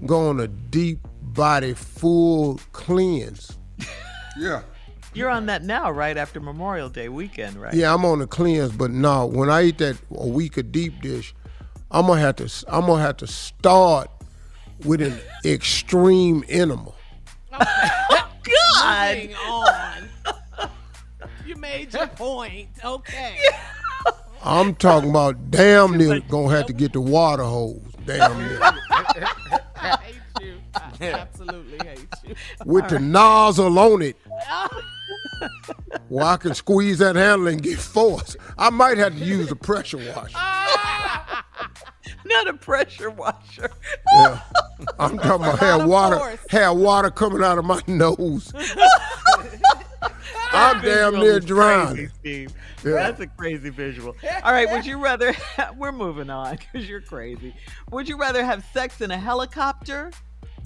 go on a deep body full cleanse. Yeah. You're on that now, right after Memorial Day weekend, right? Yeah, I'm on the cleanse, but no, when I eat that a week of deep dish, I'm gonna have to start with an extreme animal. God. Moving on. You made your point. Okay. I'm talking about damn near gonna have to get the water hose. Damn near. I hate you. I absolutely hate you. With the nozzle on it. Well, I can squeeze that handle and get force. I might have to use a pressure washer. Not a pressure washer. Yeah. I'm talking about had water coming out of my nose. I'm damn near drowning. Steve. Yeah. That's a crazy visual. All right, would you rather, we're moving on because you're crazy. Would you rather have sex in a helicopter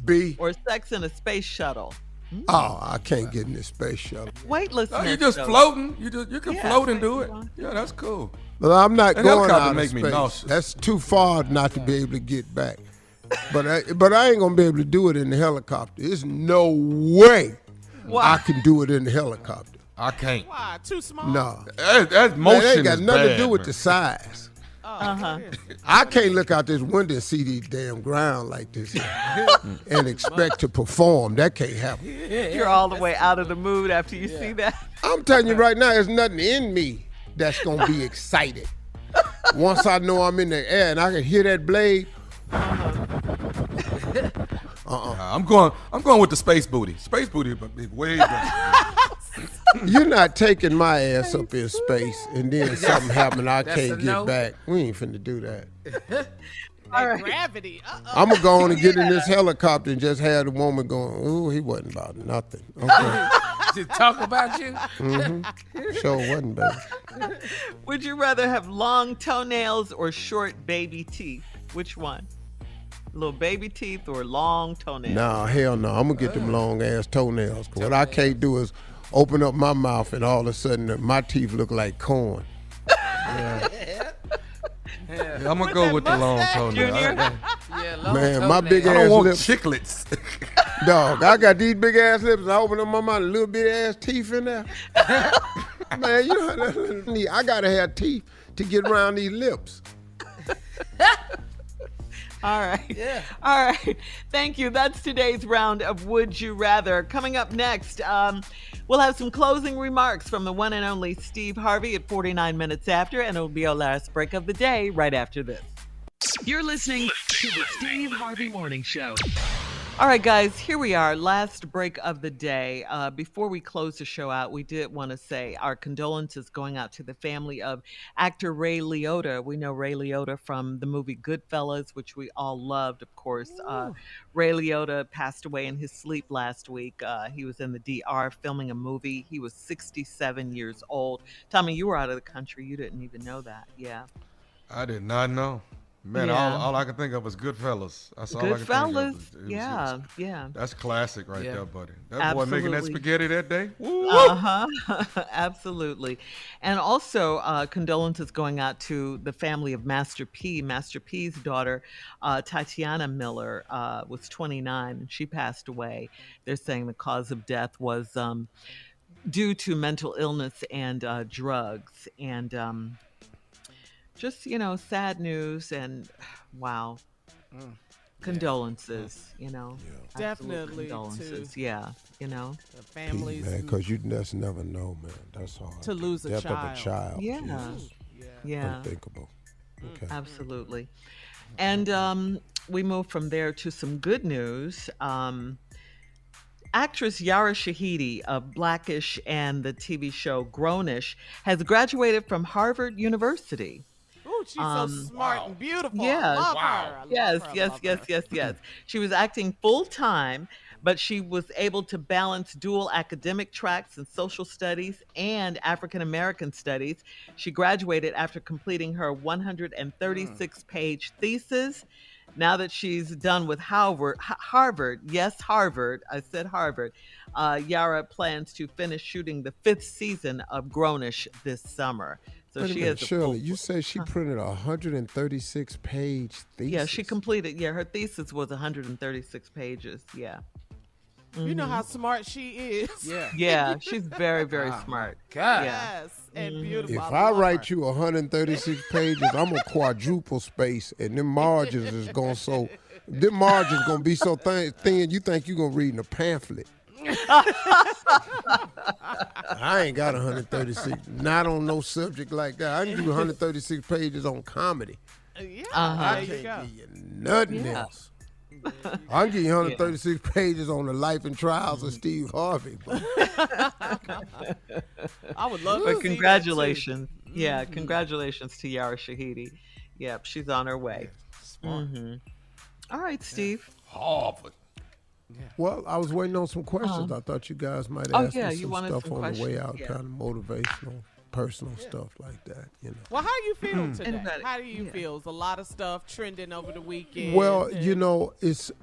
B or sex in a space shuttle? Oh, I can't get in this space shuttle. Weightlessness. No, you're just floating. You can float and do it. Yeah, that's cool. Well, I'm not That going helicopter out of make me space. nauseous. That's too far not to be able to get back. But I ain't gonna be able to do it in the helicopter. There's no way I can do it in the helicopter. I can't. Why? Too small? No. That motion It ain't got is nothing bad, to do with man. the size. Uh-huh. I can't look out this window and see the damn ground like this and expect to perform. That can't happen. You're all the way out of the mood after you see that. I'm telling you right now, there's nothing in me that's gonna be excited. Once I know I'm in the air and I can hear that blade. I'm going with the space booty. Space booty, but way better. You're not taking my ass up in space and then something happen I can't get back. We ain't finna do that. All right. Gravity. I'm gonna go on and get in this helicopter and just have the woman going, ooh, he wasn't about nothing. Okay. Just talk about you? Mm-hmm. Sure wasn't, baby. Would you rather have long toenails or short baby teeth? Which one? Little baby teeth or long toenails? Nah, hell no. I'm gonna get them long ass toenails. Cause what I can't do is open up my mouth and all of a sudden my teeth look like corn. Yeah. I'm gonna go with the long toenails. Man, my big ass I don't want lips. chiclets. Dog, I got these big ass lips. I open up my mouth, little bit ass teeth in there. Man, you know, I gotta have teeth to get around these lips. All right. Yeah. All right. Thank you. That's today's round of Would You Rather. Coming up next, we'll have some closing remarks from the one and only Steve Harvey at 49 minutes after, and it'll be our last break of the day right after this. You're listening to the Steve Harvey Morning Show. All right, guys, here we are, last break of the day. Before we close the show out, we did want to say our condolences going out to the family of actor Ray Liotta. We know Ray Liotta from the movie Goodfellas, which we all loved, of course. Ray Liotta passed away in his sleep last week. He was in the DR filming a movie. He was 67 years old. Tommy, you were out of the country. You didn't even know that. Yeah. I did not know. Man, Yeah. all I could think of was Goodfellas. That's all I could think Goodfellas. of. Yeah. That's classic right there, buddy. That Absolutely. boy making that spaghetti that day. Woo! Absolutely. And also condolences going out to the family of Master P. Master P's daughter, Tatiana Miller, was 29 and she passed away. They're saying the cause of death was due to mental illness and drugs. And just, sad news and wow. Condolences, Definitely condolences. to the families, man, because you just never know, man. That's hard. To lose a Death child. of a child. Yeah. Jesus. Yeah. Unthinkable. Okay. Absolutely. And we move from there to some good news. Actress Yara Shahidi of Blackish and the TV show Grownish has graduated from Harvard University. Ooh, she's so smart and beautiful. Yeah. I love her. I love her. Yes. She was acting full time, but she was able to balance dual academic tracks in social studies and African American studies. She graduated after completing her 136-page thesis. Now that she's done with Harvard, yes, Harvard, I said Harvard, Yara plans to finish shooting the 5th season of Grownish this summer. So Wait a she minute, has Shirley, you said she printed a 136-page thesis? Yeah, she completed. Yeah, her thesis was 136 pages. Yeah. You know how smart she is. Yeah, she's very, very smart. God. Yes, and beautiful. If I write you 136 pages, I'm gonna quadruple space, and them margins is gonna be so thin. You think you gonna read in a pamphlet? I ain't got 136. Not on no subject like that. I can do 136 pages on comedy. Yeah, I can't give you nothing else. I can give you 136 pages on the life and trials of Steve Harvey. I would love to But see congratulations. Yeah, congratulations to Yara Shahidi. Yep, she's on her way. All right, Steve. Harvard. Well, I was waiting on some questions. I thought you guys might ask me you some wanted stuff some on the way questions. out, kind of motivational, personal stuff like that. Well, how do you feel today? How do you feel? There's a lot of stuff trending over the weekend. Well,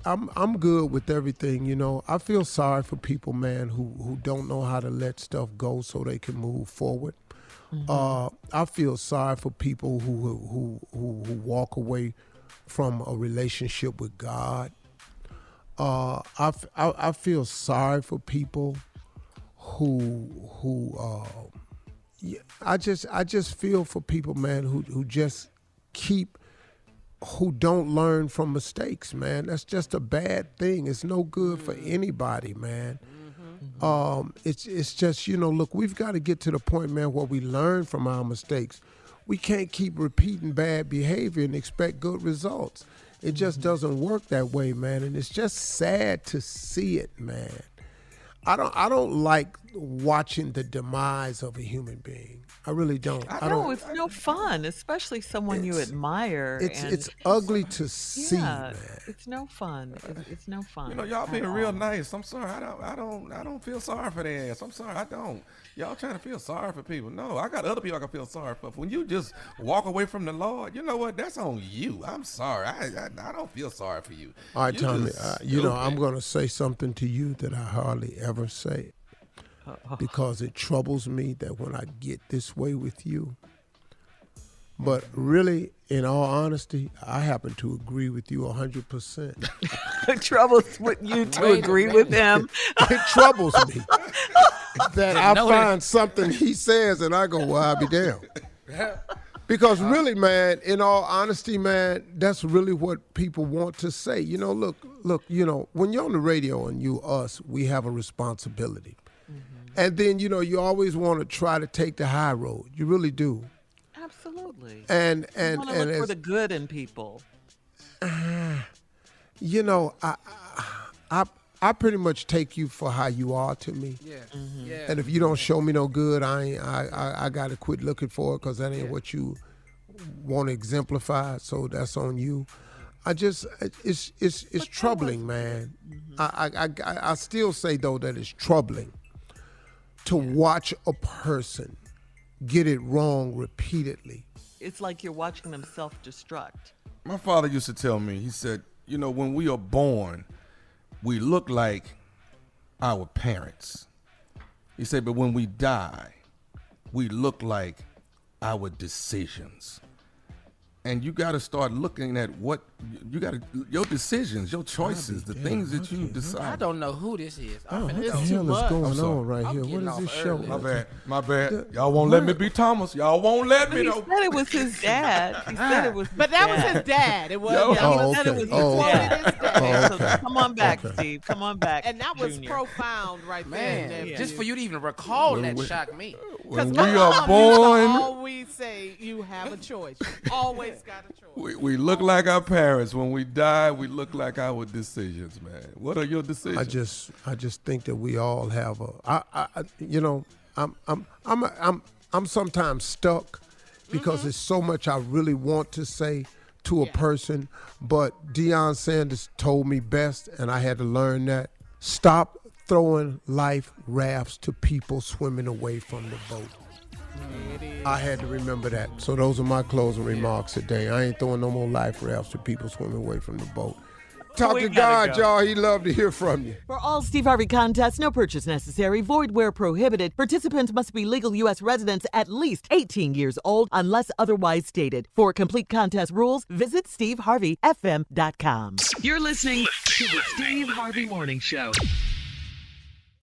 I'm good with everything. I feel sorry for people, man, who don't know how to let stuff go so they can move forward. I feel sorry for people who walk away from a relationship with God. I feel sorry for people who I just feel for people, man, who don't learn from mistakes, man. That's just a bad thing. It's no good for anybody, man. It's just, look, we've got to get to the point, man, where we learn from our mistakes. we can't keep repeating bad behavior and expect good results. It just doesn't work that way, man. And it's just sad to see it, man. I don't like watching the demise of a human being. I really don't. No, it's no fun, especially someone you admire. It's ugly to see, man. It's no fun. It's no fun. You know, y'all being real nice. I'm sorry. I don't feel sorry for their ass. I'm sorry. I don't. Y'all trying to feel sorry for people. No, I got other people I can feel sorry for. When you just walk away from the Lord, you know what? That's on you. I'm sorry. I don't feel sorry for you. All right, Tommy, you know, I'm going to say something to you that I hardly ever say. Because it troubles me that when I get this way with you. But really, in all honesty, I happen to agree with you 100%. It troubles with you to agree with him. It troubles me that I find something he says and I go, well, I'll be damned. Because really, man, in all honesty, man, that's really what people want to say. You know, look, you know, when you're on the radio and us, we have a responsibility. And then, you know, you always want to try to take the high road. You really do. Absolutely. And you want to look for the good in people. You know, I pretty much take you for how you are to me. Yeah. Mm-hmm. Yeah. And if you don't show me no good, I got to quit looking for it because that ain't what you want to exemplify. So that's on you. It's troubling, man. Mm-hmm. I still say though that it's troubling to watch a person get it wrong repeatedly. It's like you're watching them self-destruct. My father used to tell me, he said, you know, when we are born, we look like our parents. He said, but when we die, we look like our decisions. And you got to start looking at what your decisions, your choices, the things that you decide. I don't know who this is. What the hell is going on right here? What is this show? My bad. Y'all won't let me be Thomas. Y'all won't let me. He said it was his dad. He said it was. But that was his dad. It was. His dad. So come on back, Steve. Come on back. And that was profound, right there. Man, just for you to even recall that shocked me. When we are born, always say you have a choice. You always got a choice. We look like our parents. When we die, we look like our decisions, man. What are your decisions? I just think that we all have I'm sometimes stuck because there's so much I really want to say to a person, but Deion Sanders told me best, and I had to learn that. Stop throwing life rafts to people swimming away from the boat. I had to remember that. So those are my closing remarks today. I ain't throwing no more life rafts to people swimming away from the boat. Talk to God, y'all. He'd love to hear from you. For all Steve Harvey contests, no purchase necessary, void where prohibited. Participants must be legal U.S. residents at least 18 years old unless otherwise stated. For complete contest rules, visit steveharveyfm.com. You're listening to the Steve Harvey Morning Show.